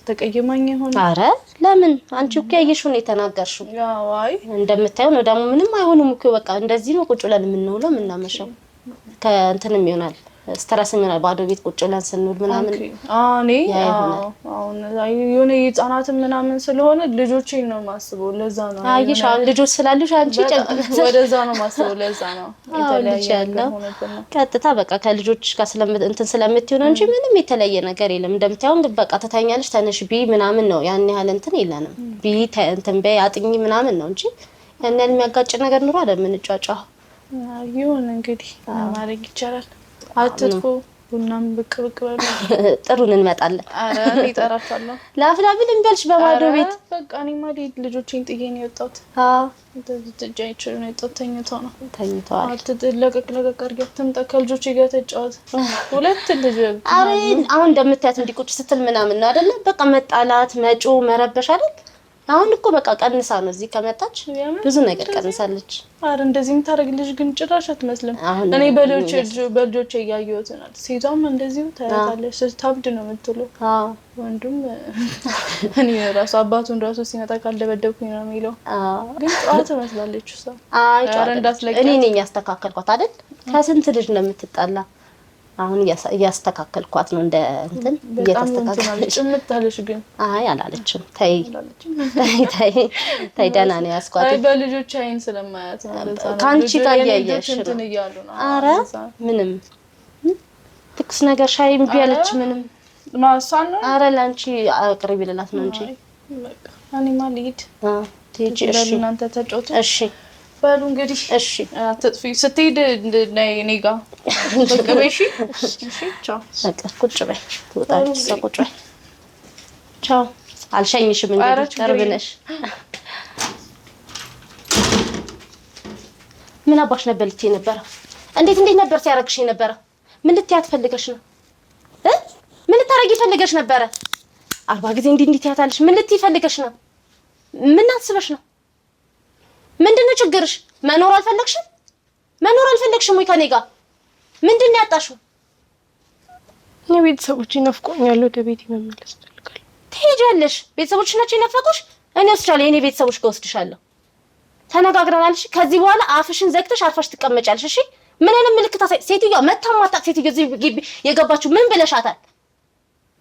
ተቀየማኝ ይሆን አረ ለምን አንቺ እኮ ያየሽው ነው የተናገርሽው ያው አይ እንደምታየው ነው ደግሞ ምንም አይሆንም እኮ በቃ እንደዚህ ነው ቁጭ ብለን የምንውለው ምናመሸው ከእንትንም ይሆናል ስትረስ ምን ባዶ ቤት ቁጭ ብለን ስንውል ምናምን እኔ አሁን የሆነ የጻናትን ምናምን ስለሆነ ልጆቼን ነው ማስበው ለዛ ነው አይሽ አሁን ልጆች ስላሉሽ አንቺ ወደዛ ነው ማስበው ለዛ ነው የተለያየ ቀጥታ በቃ ከልጆች ጋር እንትን ስለምትሆን እንጂ ምንም የተለየ ነገር የለም እንደምታዩን በቃ ተታኛለሽ ተነሽ ቢ ምናምን ነው ያን ያህል እንትን የለንም ቢ እንትን በይ አጥኚ ምናምን ነው እንጂ ያን ያህል የሚያጋጭ ነገር ኑሮ አይደል የምንጫጫው ይሁን እንግዲህ ማድረግ ይቻላል አትጥፉ ቡናም ብቅ በሉ ጥሩን እንመጣለን አረ እኔ እጠራታለሁ ላፍላብል እንበልሽ በባዶ ቤት በቃ እኔ ማለት ልጆቼን ጥዬ ነው የወጣሁት ተጃይቼ ነው የወጣሁት ተኝተዋል አትለቀቅ አድርገህ ትምጣ ከልጆቼ ጋር ተጫወት ሁለት ልጅ አረ አሁን እንደምታያት እንዲቁጭ ስትል ምናምን ነው አይደለ በቃ መጣላት መጮ መረበሽ አይደል አሁን እኮ በቃ ቀንሳ ነው እዚህ ከመጣች ብዙ ነገር ቀንሳለች አረ እንደዚህ የምታረግ ልጅ ግን ጭራሽ አትመስልም እኔ በልጆቼ ያያየሁት ነው ሴቷም እንደዚሁ ታያታለች ስታብድ ነው የምትለው ወንዱም እኔ ራሱ አባቱን ራሱ ሲመጣ ካልደበደብኩኝ ነው የሚለው ግን ጫት ትመስላለች እሷ አይ ጫት እኔ ነኝ ያስተካከልኳት አይደል ከስንት ልጅ ነው የምትጣላ አሁን ያስተካከልኳት ነው እንደ እንትን እየተስተካከለች ጭምታለሽ ግን አይ አላለችም ተይ ደህና ነው ያስኳት አይ በልጆች አይን ስለማያት ነው ካንቺ ጋር ያያየሽ ነው አረ ምንም ትክስ ነገር ሻይ እምቢ አለች ምንም ማሳን ነው አረ ላንቺ አቅርቢ ልላት ነው እንጂ በቃ እኔ ማለት ትሄጂ እሺ እናንተ ተጫወቱ እሺ ባሉ እንግዲህ እሺ አትጥፊ ስትሄድ እኔ ጋር በቀበሽ እሺ ቻው በቃ ቁጭ በይ ትወጣለች ቁጭ በይ ቻው አልሸኝሽም እንግዲህ ቅርብ ነሽ ምን አባሽ ነበር ልትይ ነበር እንዴት ነበር ሲያረግሽ ነበር ምን ልትያት ፈልገሽ ነው ምን ልታረጊ ፈልገሽ ነበር 40 ጊዜ እንዴት ያታልሽ ምን ልትይ ፈልገሽ ነው ምን አስበሽ ነው ምንድነው ችግርሽ መኖር አልፈለግሽም ወይ ከኔ ጋር ምንድነው ያጣሽው የቤተሰቦች ይናፍቆኛል ወደ ቤት መመለስ ፈልጋለሁ ትሄጃለሽ ቤተሰቦች ናቸው ይናፍቆሽ እኔ ወስቻለሁ የኔ ቤተሰቦች ጋር ወስድሻለሁ ተነጋግረናል እሺ ከዚህ በኋላ አፍሽን ዘግተሽ አርፈሽ ትቀመጫለሽ እሺ ምን አይነት ምልክት አሳይ? ሴትዮዋ መታማጣት ሴትዮ እዚህ ግቢ የገባችው ምን ብለሻታል?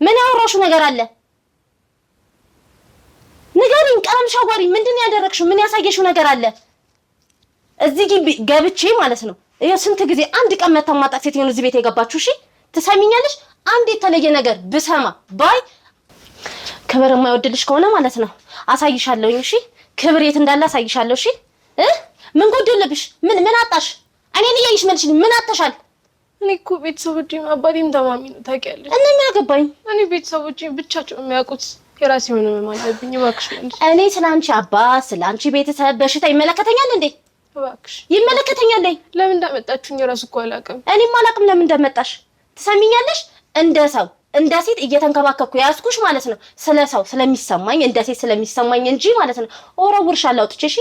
ምን ያወራሽው ነገር አለ? ንገሪኝ፣ ቀለምሽ አዋሪ። ምንድን ነው ያደረግሽው? ምን ያሳየሽው ነገር አለ? እዚህ ግቢ ገብቼ ማለት ነው ይሄ ስንት ጊዜ አንድ ቀን መታማጣት ሴትዮ እዚህ ቤት የገባችው። እሺ ትሰሚኛለሽ? አንድ የተለየ ነገር ብሰማ ባይ ክብር የማይወድልሽ ከሆነ ማለት ነው አሳይሻለሁኝ። እሺ ክብር የት እንዳለ አሳይሻለሁ። እሺ ምን ጎደለብሽ? ምን አጣሽ? እኔን እያይሽ መልሽልኝ። ምን አጥተሻል? እኔ እኮ ቤተሰቦቼም አባቴም ታማሚ ነው ታውቂያለሽ። እና የሚያገባኝ እኔ ቤተሰቦቼ ብቻቸው የሚያውቁት የራሴ የሆነ ህመም አለብኝ። እባክሽ መልሽ። እኔ ስላንቺ አባት ስላንቺ ቤተሰብ በሽታ ይመለከተኛል እንዴ? እባክሽ ይመለከተኛል። ለምን እንዳመጣችሁኝ እራሱ እኮ አላውቅም። እኔም አላውቅም ለምን እንደመጣሽ። ትሰሚኛለሽ? እንደ ሰው እንደ ሴት እየተንከባከብኩ ያዝኩሽ ማለት ነው። ስለ ሰው ስለሚሰማኝ እንደ ሴት ስለሚሰማኝ እንጂ ማለት ነው። ወረውርሻለሁ አውጥቼ። እሺ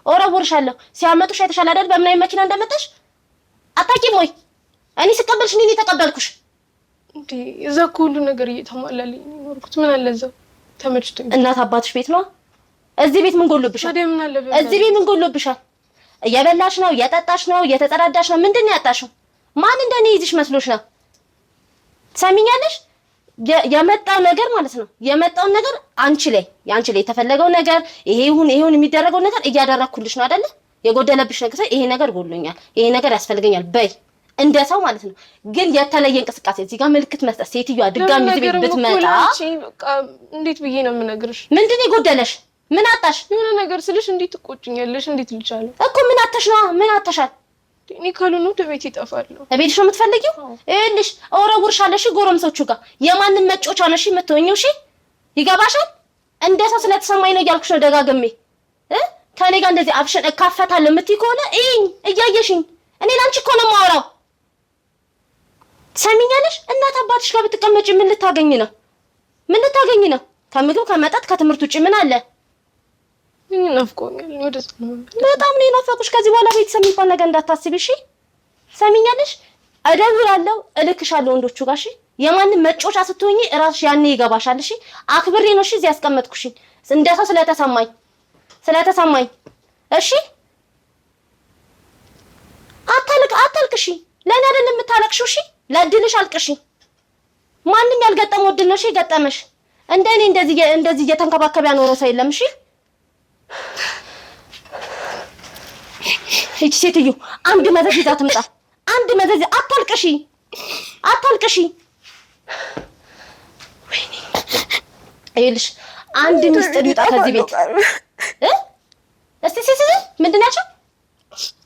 ወረውርሻለሁ። ሲያመጡሽ አይተሻል አይደል? በምን አይነት መኪና እንደመጣሽ አታውቂም ወይ? እኔ ስቀበልሽ እኔ ተቀበልኩሽ እንዴ? እዛ እኮ ሁሉ ነገር እየተሟላልኝ ነው የኖርኩት። ምን አለ እዛው ተመችቶኝ። እናት አባትሽ ቤት ነው። እዚህ ቤት ምን ጎሎብሻል? ታዲያ ምን አለ? እዚህ ቤት ምን ጎሎብሻል? እየበላሽ ነው፣ እየጠጣሽ ነው፣ እየተጸዳዳሽ ነው። ምንድን ነው ያጣሽው? ማን እንደኔ ይዝሽ መስሎሽ ነው? ትሰሚኛለሽ? የመጣው ነገር ማለት ነው የመጣውን ነገር አንቺ ላይ የተፈለገው ነገር ይሄ ይሁን የሚደረገው ነገር እያደረኩልሽ ነው አይደለ? የጎደለብሽ ነገር ይሄ ነገር ጎሎኛል፣ ይሄ ነገር ያስፈልገኛል በይ እንደ ሰው ማለት ነው። ግን የተለየ እንቅስቃሴ እዚህ ጋር ምልክት መስጠት ሴትዮዋ ድጋሚ እዚህ ቤት ብትመጣ በቃ እንዴት ብዬ ነው የምነግርሽ? ምንድን ነው የጎደለሽ? ምን አጣሽ? የሆነ ነገር ስልሽ እንዴት ትቆጭኛለሽ? እንዴት ልቻለሁ እኮ ምን አጣሽ ነው? ምን አጣሻል? እኔ ካልሆነ ወደ ቤት ይጠፋለሁ። ቤትሽ ነው የምትፈልጊው? ይኸውልሽ እወረውርሻለሁ። እሺ ጎረምሶቹ ጋር የማንም መጮቻ ነሽ የምትሆኚው። እሺ ይገባሻል? እንደ ሰው ስለተሰማኝ ነው እያልኩሽ ነው ደጋግሜ። ከኔ ጋር እንደዚህ አብሽን እካፈታለሁ የምትይ ከሆነ እያየሽኝ እኔ ላንቺ እኮ ነው የማወራው። ትሰሚኛለሽ? እናት አባትሽ ጋር ብትቀመጪ ምን ልታገኝ ነው? ምን ልታገኝ ነው? ከምግብ ከመጠጥ ከትምህርት ውጪ ምን አለ? ምን ናፍቆኛል? ወደ በጣም ነው ናፈቁሽ። ከዚህ በኋላ ቤተሰብ የሚባል ነገር እንዳታስቢ እሺ? ትሰሚኛለሽ? እደውላለሁ፣ እልክሻለሁ ወንዶቹ ጋር እሺ? የማንም መጮቻ ስትሆኚ እራስሽ ያኔ ይገባሻል። እሺ አክብሬ ነው እሺ እዚህ ያስቀመጥኩሽ እንደ ሰው ስለተሰማኝ እሺ? አታልቅሺ። ለኔ አይደለም የምታለቅሽው እሺ? ለድልሽ አልቅሺ። ማንም ያልገጠመው ድል ነው እሺ ገጠመሽ። እንደኔ እንደዚህ እየተንከባከበ ያኖረው ሰው የለም እሺ? እቺ ሴትዮ አንድ መዘዝ ይዛ ትምጣ። አንድ መዘዝ። አታልቅሺ። ወይኔ አይልሽ አንድ ሚስጥር ይውጣ ከዚህ ቤት። እስቲ ምንድን ነው ያልሽው?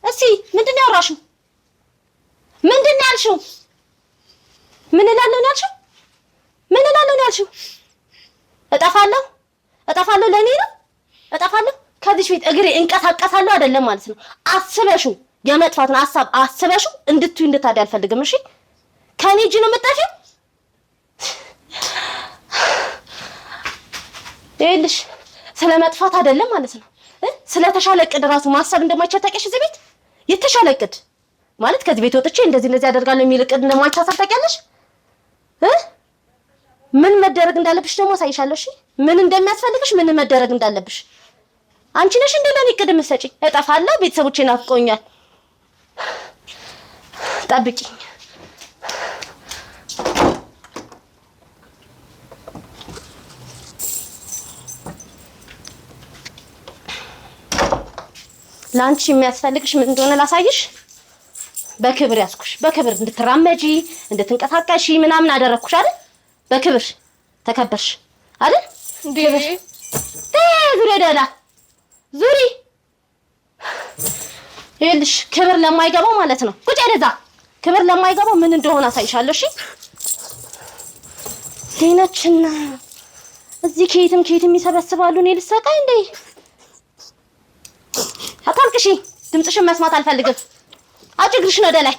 እስቲ ምንድን ነው ያወራሽው? ምንድን ነው ያልሽው? ምን እላለሁ ነው ያልሽው? ምን እላለሁ ነው ያልሽው? እጠፋለሁ ለኔ ነው እጠፋለሁ። ከዚህ ቤት እግሬ እንቀሳቀሳለሁ አይደለም ማለት ነው። አስበሽው የመጥፋትን ሐሳብ አስበሽው እንድታዲ አልፈልግም እሺ? ከኔ እጅ ነው የምጠፊው። ይኸውልሽ ስለ መጥፋት አይደለም ማለት ነው ስለተሻለ እቅድ ራሱ ማሰብ እንደማይቻል ታውቂያለሽ። እዚህ ቤት የተሻለ እቅድ ማለት ከዚህ ቤት ወጥቼ እንደዚህ አደርጋለሁ የሚል እቅድ እንደማይታሰብ ታውቂያለሽ። ምን መደረግ እንዳለብሽ ደግሞ አሳይሻለሁ። እሺ ምን እንደሚያስፈልግሽ ምን መደረግ እንዳለብሽ አንቺ ነሽ እንደ ለኔ እቅድ የምትሰጪኝ። እጠፋለሁ፣ ቤተሰቦቼ ናፍቆኛል፣ ጠብቂኝ። ላንቺ የሚያስፈልግሽ ምን እንደሆነ ላሳይሽ። በክብር ያዝኩሽ፣ በክብር እንድትራመጂ እንድትንቀሳቀሺ ምናምን አደረኩሽ አይደል? በክብር ተከበርሽ አይደል? እንዴ ዙሪ ደላ ዙሪ። ይኸውልሽ ክብር ለማይገባው ማለት ነው ቁጭ ያለዛ ክብር ለማይገባው ምን እንደሆነ አሳይሻለሁ። እሺ ዜናችና እዚህ ከየትም ይሰበስባሉ። እኔ ልሰቃይ እንዴ? አታልቅሺ። ድምፅሽን መስማት አልፈልግም። አጭ እግርሽን ወደ ላይ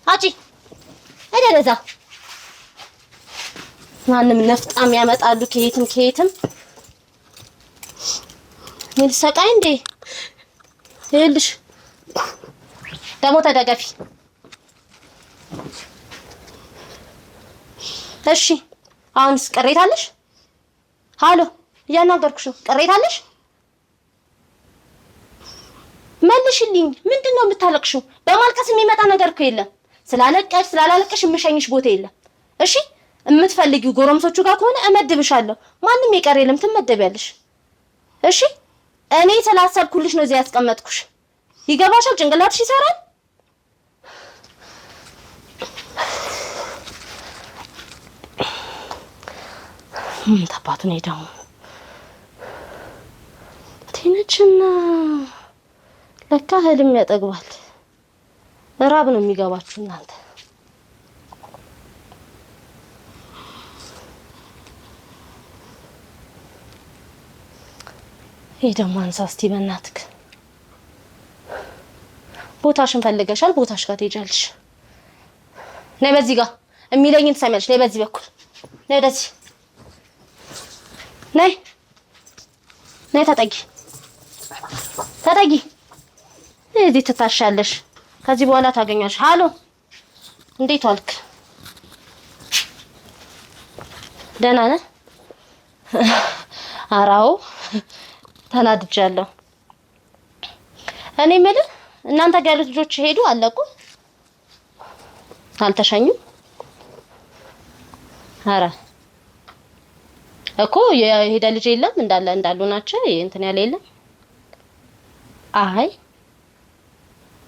አጭ አይደለዛ። ማንም ነፍጣም ያመጣሉ ከየትም። እኔ ልሰቃይ እንዴ? ይኸውልሽ ደግሞ ተደገፊ። እሺ አሁንስ ቅሬታ አለሽ? ሃሎ እያናገርኩሽ ነው። ቅሬታ አለሽ? መልሽልኝ። ምንድነው የምታለቅሽው? በማልቀስ የሚመጣ ነገር እኮ የለም። ስላለቀሽ ስላላለቀሽ የምሸኝሽ ቦታ የለም። እሺ የምትፈልጊው ጎረምሶቹ ጋር ከሆነ እመድብሻለሁ። ማንም የቀረ የለም፣ ትመደቢያለሽ። እሺ እኔ ስላሰብኩልሽ ነው እዚህ ያስቀመጥኩሽ። ይገባሻል? ጭንቅላትሽ ይሰራል። ታባቱ ነው ደግሞ ትንችና ለካ ህልም ያጠግባል። ራብ ነው የሚገባችሁ እናንተ። ይሄ ደግሞ አንሳ እስቲ በእናትክ። ቦታሽን ፈልገሻል፣ ቦታሽ ጋር ትሄጃለሽ። ነይ በዚህ ጋር የሚለኝን ትሰሚያለሽ። ነይ በዚህ በኩል ነይ፣ ወደዚህ ነይ፣ ነይ፣ ተጠጊ፣ ተጠጊ። እዚህ ትታሻለሽ። ከዚህ በኋላ ታገኛለሽ። ሃሎ እንዴት ዋልክ? ደህና ነህ? አራው ተናድጃለሁ። እኔ የምልህ እናንተ ጋር ያሉት ልጆች ሄዱ አለቁ? አልተሸኙም? ኧረ እኮ የሄደ ልጅ የለም እንዳሉ ናቸው። እንትን ያለ የለም። አይ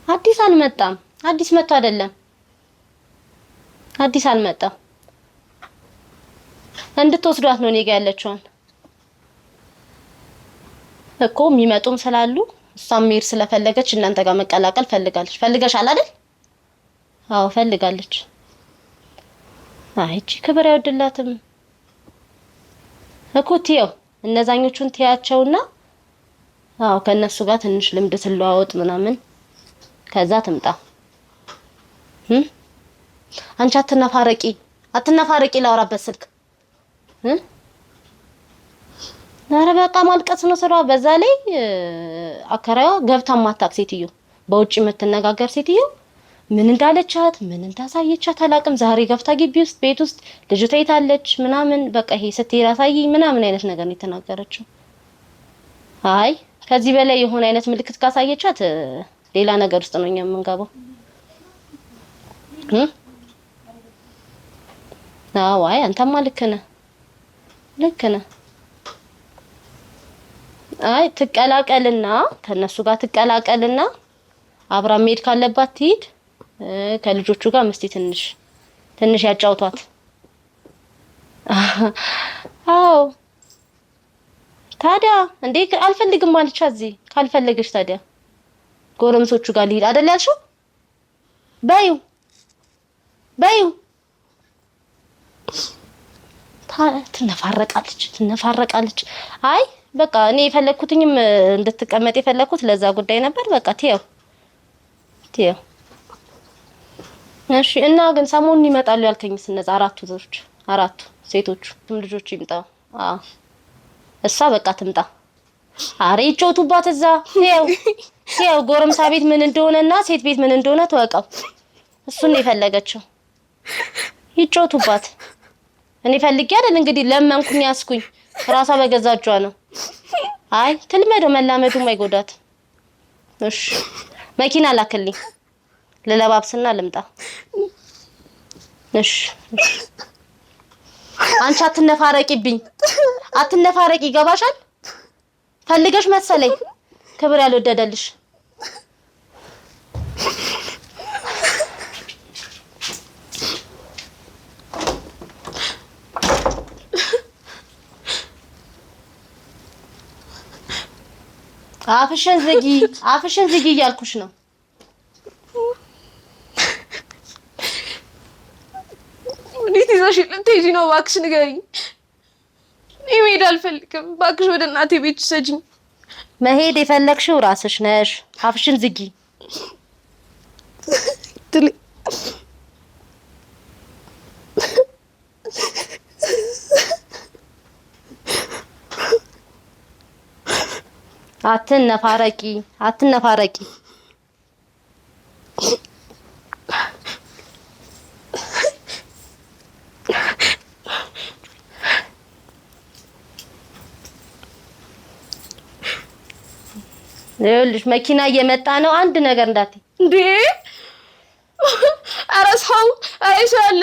አዲስ አልመጣም። አዲስ መጥቶ አይደለም፣ አዲስ አልመጣም። እንድትወስዷት ነው እኔ ጋር ያለችውን እኮ የሚመጡም ስላሉ እሷም መሄድ ስለፈለገች እናንተ ጋር መቀላቀል ፈልገሻል አይደል? አዎ ፈልጋለች። አይ እቺ ክብር አይወድላትም እኮ ትየው። እነዛኞቹን ትያቸውና አዎ ከነሱ ጋር ትንሽ ልምድ ትለዋወጥ ምናምን፣ ከዛ ትምጣ። አንቺ አትነፋረቂ ላውራበት ስልክ። ኧረ በቃ ማልቀስ ነው ስራዋ። በዛ ላይ አከራዋ ገብታ ማታክ ሴትዮ፣ በውጭ የምትነጋገር ሴትዮ ምን እንዳለቻት ምን እንዳሳየቻት አላውቅም። ዛሬ ገብታ ግቢ ውስጥ ቤት ውስጥ ልጅቷ የታለች ምናምን በቃ ይሄ ስትሄድ አሳይኝ ምናምን አይነት ነገር ነው የተናገረችው። አይ ከዚህ በላይ የሆነ አይነት ምልክት ካሳየቻት ሌላ ነገር ውስጥ ነው እኛ የምንገባው። አዎ አይ አንተማ ልክ ነህ። አይ ትቀላቀልና ከነሱ ጋር ትቀላቀልና አብራ መሄድ ካለባት ትሄድ። ከልጆቹ ጋር መስቲ ትንሽ ያጫውቷት። አዎ ታዲያ እንዴ አልፈልግም አለች። እዚህ ካልፈለገች ታዲያ ጎረምሶቹ ጋር ልሂድ አይደል ያልሽው? በይው ትነፋረቃለች። አይ በቃ እኔ የፈለኩትኝም እንድትቀመጥ የፈለኩት ለዛ ጉዳይ ነበር። በቃ ትየው። እሺ እና ግን ሰሞኑን ይመጣሉ ያልከኝስ እነዛ አራቱ ሴቶቹ ልጆች ይምጣው? አዎ እሷ በቃ ትምጣ። አሬ ይጮቱባት እዛ። ይኸው ጎረምሳ ቤት ምን እንደሆነና ሴት ቤት ምን እንደሆነ ተወቀው። እሱን ነው የፈለገችው። ይጮቱባት። እኔ ፈልጌ አይደል እንግዲህ ለመንኩኝ ያስኩኝ። ራሷ በገዛጇ ነው። አይ ትልመደው፣ መላመዱም አይጎዳት። እሺ መኪና ላክልኝ ልለባብስና ልምጣ። እሺ አንቺ አትነፋረቂ ይገባሻል? ፈልገሽ መሰለኝ ክብር ያልወደደልሽ። አፍሽን ዝጊ እያልኩሽ ነው። እንዴት ይዘሽ ልትሄጂ ነው? እባክሽ ንገሪኝ። እኔ መሄድ አልፈልግም። እባክሽ ወደ እናቴ ቤት ውሰጂኝ። መሄድ የፈለግሽው ራስሽ ነሽ። አፍሽን ዝጊ። አትነፋረቂ። ይኸውልሽ መኪና እየመጣ ነው። አንድ ነገር እንዳትይ እንዴ! ኧረ ሰው አይሻለ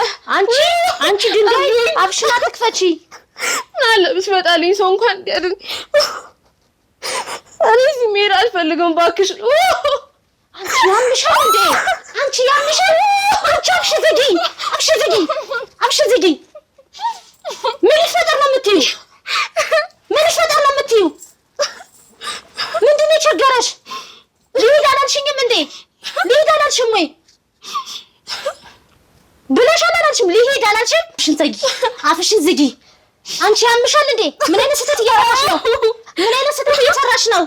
አንቺ ድንጋይ አብሽና ትክፈቺ አለ ብትመጣልኝ ሰው እንኳን እንዲያድን እኔ እዚህ መሄድ አልፈልግም እባክሽ። አንቺ ያምሻል እንዴ? አንቺ ያምሻል? አንቺ አብሽ ዝጊ። ምን ይፈጠር ነው የምትይው? ምንድን ነው የቸገረሽ? ልሂድ አላልሽኝም እንዴ? ልሂድ አላልሽም ወይ ብለሻል? አላልሽም? ልሂድ አላልሽም? አፍሽን ዝጊ። አንቺ ያምሻል እንዴ? ምን አይነት ስህተት እያወራሽ ነው? ምን አይነት ስህተት እየሰራሽ ነው?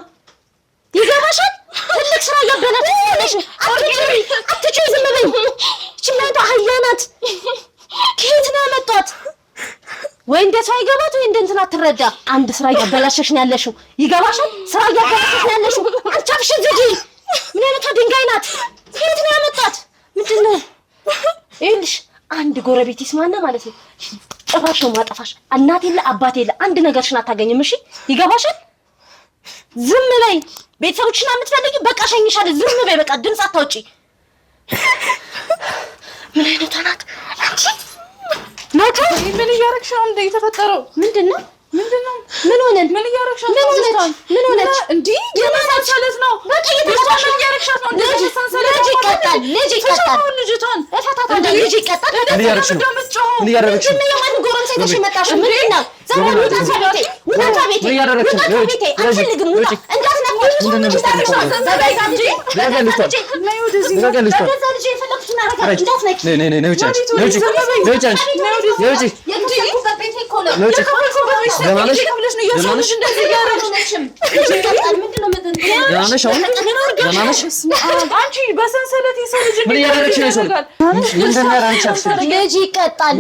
ይገባሻል? ትልቅ ስራ እያበላሽ ነው። አትጩይ፣ ዝም በይ። እቺ እናንተ አህያ ናት። ከየት ነው ያመጣት? ወይ እንደ ሰው አይገባት ወይ እንደ እንትን አትረዳ። አንድ ስራ እያበላሸሽ ነው ያለሽው። ይገባሻል? ስራ እያበላሸሽ ነው ያለሽው። አንቺ አፍሽን ዝጊ። ምን አይነት ድንጋይ ናት? ከየት ነው ያመጣት? ምንድን ነው? ይኸውልሽ አንድ ጎረቤት ይስማና ማለት ነው ጭራሽ ነው ማጠፋሽ። እናት የለ አባት የለ አንድ ነገርሽን አታገኝም። እሺ ይገባሻል? ዝም በይ። ቤተሰቦችሽን የምትፈልጊ በቃ ሸኝሻለሁ። ዝም በይ በቃ ድምፅ አታውጪ። ምን አይነቷ ናት አንቺ? ናታ ምን እያደረግሽ ነው? እንደ የተፈጠረው ምንድነው? ምን ሆነን? ምን እያደረግሽ ነው? ምን ሆነች? እንዴ የማሳሰለት ነው። በቃ እየተሰማሽ እያደረግሻት ነው። ልጅ ይቀጣል። ልጅቷን እፈታታለሁ። ልጅ ይቀጣል። ምን እያደረግሽ ነው? ምን እያደረግሽ ነው? የማን ጎረምሳ ይዘሽ መጣሽ? ምንድን ነው? ዛሬ ውጣ ቤቴ። ምን እያደረግሽ ነው? አልፈልግም። ውጣ እንዳትነካሽ። አንቺ በሰንሰለት የሰው ልጅ ምን እያደረግሽ ነው? ልጅ ይቀጣል።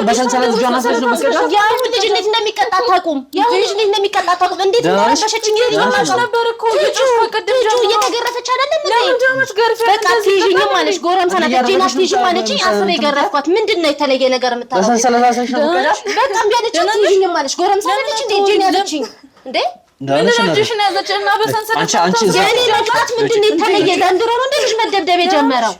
በሰንሰለት ልጇን አስረሽ ነው የምትቀጣው? ያው ልጅ እንዴት እንደሚቀጣ አታውቁም? እንዴት እንደረበሸችኝ ይልማሽ ነበር እኮ ልጁ ቅድም እየተገረፈች አይደለም እንዴ? በቃ ትይዥኝም ማለሽ ጎረምሳ ናት። እጄን አትይዥም ማለችኝ። አስሬ ገረፍኳት። ምንድን ነው የተለየ ነገር የምታረገው? በሰንሰለት አስረሽ ነው የምትቀጣው? በጣም ቢያለች ትይዥኝም ማለሽ ጎረምሳ ናት እንዴ? እጄን ያዘችኝ እንዴ? ምን ልጅሽን ያዘችና በሰንሰለት አንቺ የኔ መቅጣት ምንድን ነው የተለየ? ዘንድሮ ነው እንዴ ልጅ መደብደብ የጀመረው?